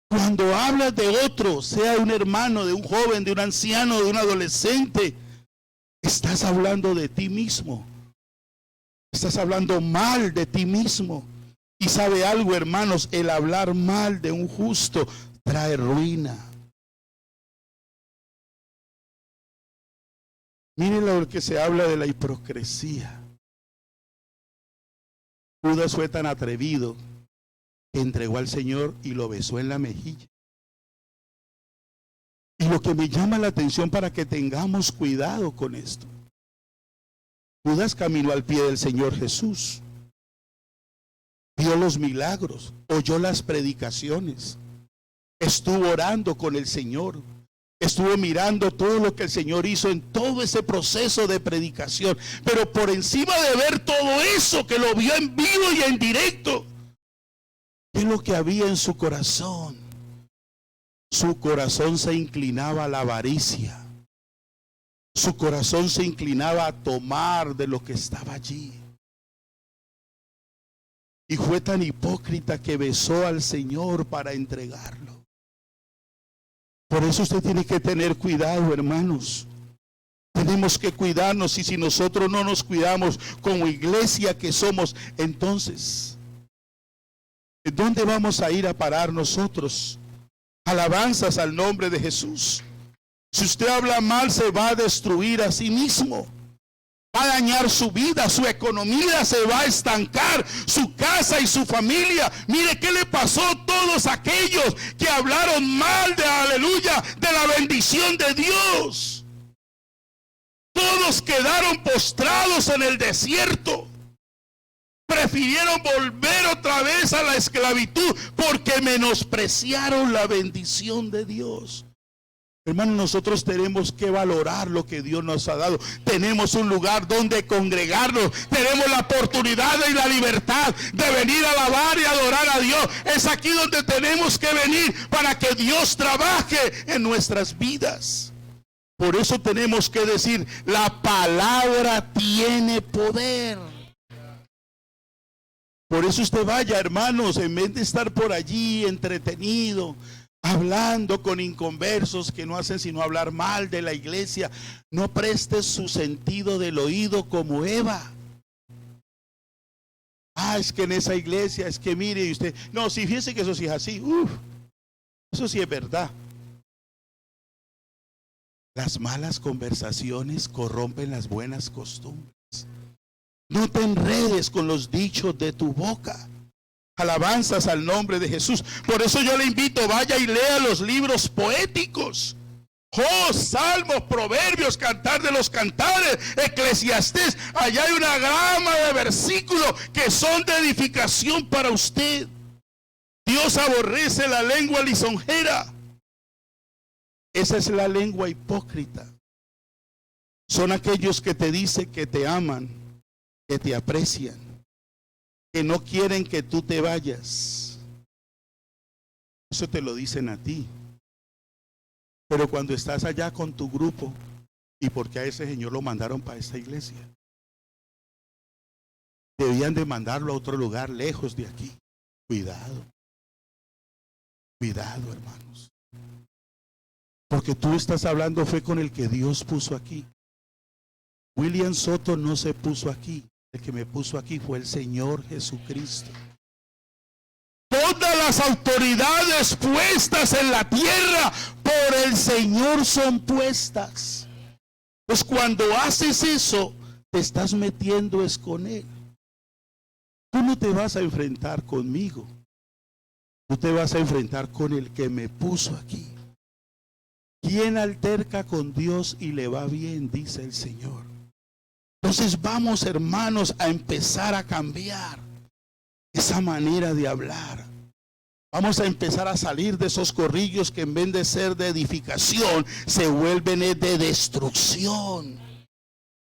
Cuando hablas de otro, sea un hermano, de un joven, de un anciano, de un adolescente, estás hablando de ti mismo. Estás hablando mal de ti mismo. Y sabe algo, hermanos, el hablar mal de un justo trae ruina. Miren lo que se habla de la hipocresía. Judas fue tan atrevido que entregó al Señor y lo besó en la mejilla. Y lo que me llama la atención, para que tengamos cuidado con esto: Judas caminó al pie del Señor Jesús, vio los milagros, oyó las predicaciones, estuvo orando con el Señor, estuvo mirando todo lo que el Señor hizo en todo ese proceso de predicación. Pero por encima de ver todo eso, que lo vio en vivo y en directo, ¿qué es lo que había en su corazón? Su corazón se inclinaba a la avaricia. Su corazón se inclinaba a tomar de lo que estaba allí. Y fue tan hipócrita que besó al Señor para entregarlo. Por eso usted tiene que tener cuidado, hermanos. Tenemos que cuidarnos, y si nosotros no nos cuidamos como iglesia que somos, entonces, ¿dónde vamos a ir a parar nosotros? Alabanzas al nombre de Jesús. Si usted habla mal, se va a destruir a sí mismo. Va a dañar su vida, su economía se va a estancar, su casa y su familia. Mire qué le pasó a todos aquellos que hablaron mal de, aleluya, de la bendición de Dios. Todos quedaron postrados en el desierto. Prefirieron volver otra vez a la esclavitud porque menospreciaron la bendición de Dios. Hermanos, nosotros tenemos que valorar lo que Dios nos ha dado. Tenemos un lugar donde congregarnos. Tenemos la oportunidad y la libertad de venir a alabar y adorar a Dios. Es aquí donde tenemos que venir para que Dios trabaje en nuestras vidas. Por eso tenemos que decir: la palabra tiene poder. Por eso usted vaya, hermanos, en vez de estar por allí entretenido, hablando con inconversos que no hacen sino hablar mal de la iglesia, no preste su sentido del oído como Eva. Es que en esa iglesia, es que mire, y usted, no, si fíjese que eso sí es así, eso sí es verdad. Las malas conversaciones corrompen las buenas costumbres. No te enredes con los dichos de tu boca. Alabanzas al nombre de Jesús. Por eso yo le invito, vaya y lea los libros poéticos. Salmos, Proverbios, Cantar de los Cantares, Eclesiastés. Allá hay una gama de versículos que son de edificación para usted. Dios aborrece la lengua lisonjera. Esa es la lengua hipócrita. Son aquellos que te dicen que te aman, que te aprecian, que no quieren que tú te vayas. Eso te lo dicen a ti. Pero cuando estás allá con tu grupo, y porque a ese señor lo mandaron para esta iglesia, debían de mandarlo a otro lugar lejos de aquí. Cuidado. Cuidado, hermanos. Porque tú estás hablando fue con el que Dios puso aquí. William Soto no se puso aquí. El que me puso aquí fue el Señor Jesucristo. Todas las autoridades puestas en la tierra por el Señor son puestas. Pues cuando haces eso, te estás metiendo es con Él. Tú no te vas a enfrentar conmigo. Tú te vas a enfrentar con el que me puso aquí. ¿Quién alterca con Dios y le va bien? Dice el Señor. Entonces vamos, hermanos, a empezar a cambiar esa manera de hablar. Vamos a empezar a salir de esos corrillos que en vez de ser de edificación se vuelven de destrucción.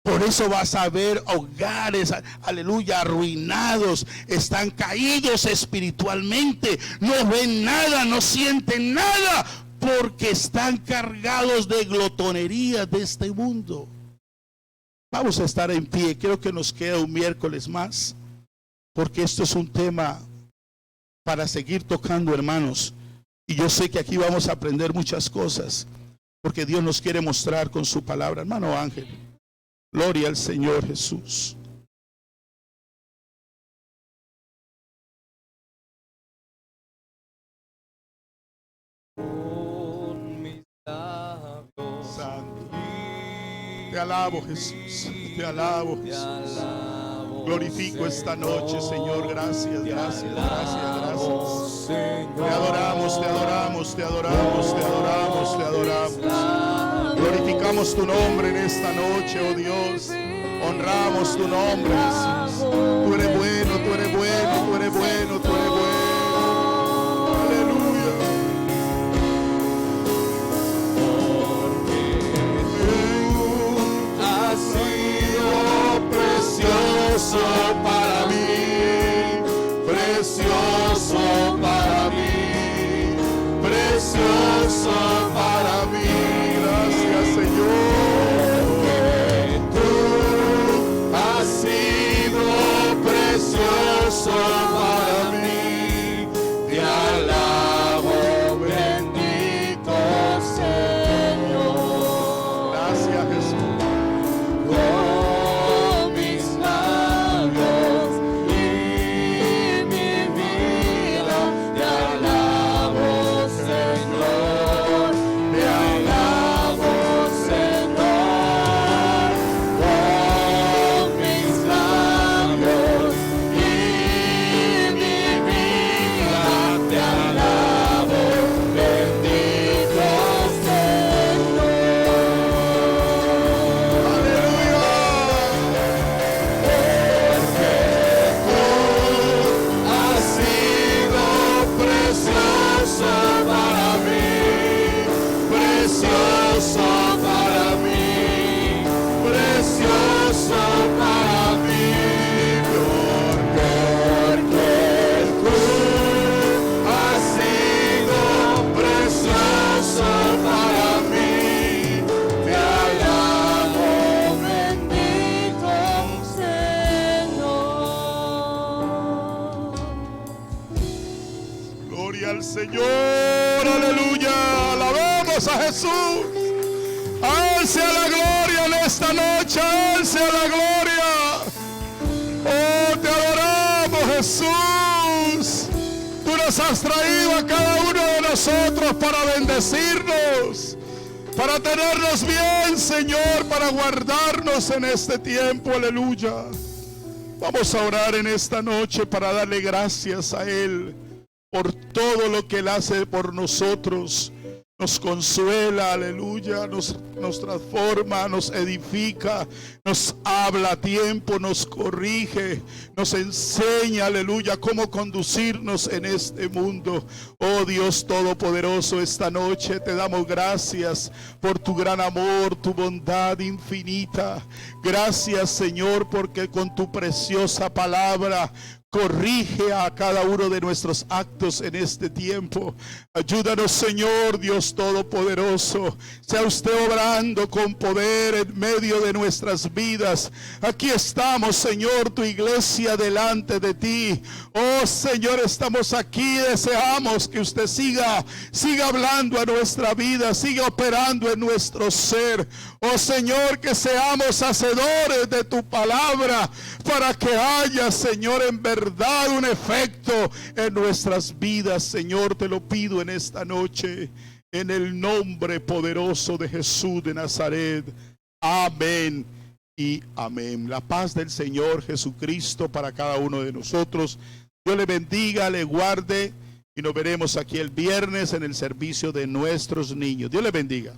Por eso vas a ver hogares, aleluya, arruinados, están caídos espiritualmente, no ven nada, no sienten nada, porque están cargados de glotonería de este mundo. Vamos a estar en pie, creo que nos queda un miércoles más, porque esto es un tema para seguir tocando, hermanos. Y yo sé que aquí vamos a aprender muchas cosas, porque Dios nos quiere mostrar con su palabra. Hermano Ángel, gloria al Señor Jesús. Santo. Te alabo, Jesús. Te alabo, Jesús. Glorifico esta noche, Señor. Gracias, gracias, gracias, gracias. Te adoramos, te adoramos, te adoramos, te adoramos, te adoramos. Glorificamos tu nombre en esta noche, oh Dios. Honramos tu nombre, Jesús. Tú eres bueno, tú eres bueno, tú eres bueno, tú eres bueno. Aleluya. Has sido precioso para mí, precioso para mí, precioso para mí. Gracias, Señor. Tú has sido precioso para mí. Te alabo, bendito Señor. Gracias, Jesús. Señor, aleluya, alabamos a Jesús. Él sea la gloria en esta noche, Él sea la gloria. Oh, te adoramos, Jesús. Tú nos has traído a cada uno de nosotros para bendecirnos. para tenernos bien, Señor, para guardarnos en este tiempo, aleluya. Vamos a orar en esta noche para darle gracias a Él por todo lo que Él hace por nosotros. Nos consuela, aleluya, nos transforma, nos edifica, nos habla a tiempo, nos corrige, nos enseña, aleluya, cómo conducirnos en este mundo. Oh Dios Todopoderoso, esta noche te damos gracias por tu gran amor, tu bondad infinita. Gracias, Señor, porque con tu preciosa palabra corrige a cada uno de nuestros actos en este tiempo. Ayúdanos, Señor Dios Todopoderoso. Sea usted obrando con poder en medio de nuestras vidas. Aquí estamos, Señor, tu iglesia delante de ti. Oh Señor, estamos aquí. Deseamos que usted siga hablando a nuestra vida, siga operando en nuestro ser. Oh Señor, que seamos hacedores de tu palabra, para que haya, Señor, en verdad un efecto en nuestras vidas. Señor, te lo pido en esta noche, en el nombre poderoso de Jesús de Nazaret. Amén y amén. La paz del Señor Jesucristo para cada uno de nosotros. Dios le bendiga, le guarde, y nos veremos aquí el viernes en el servicio de nuestros niños. Dios le bendiga.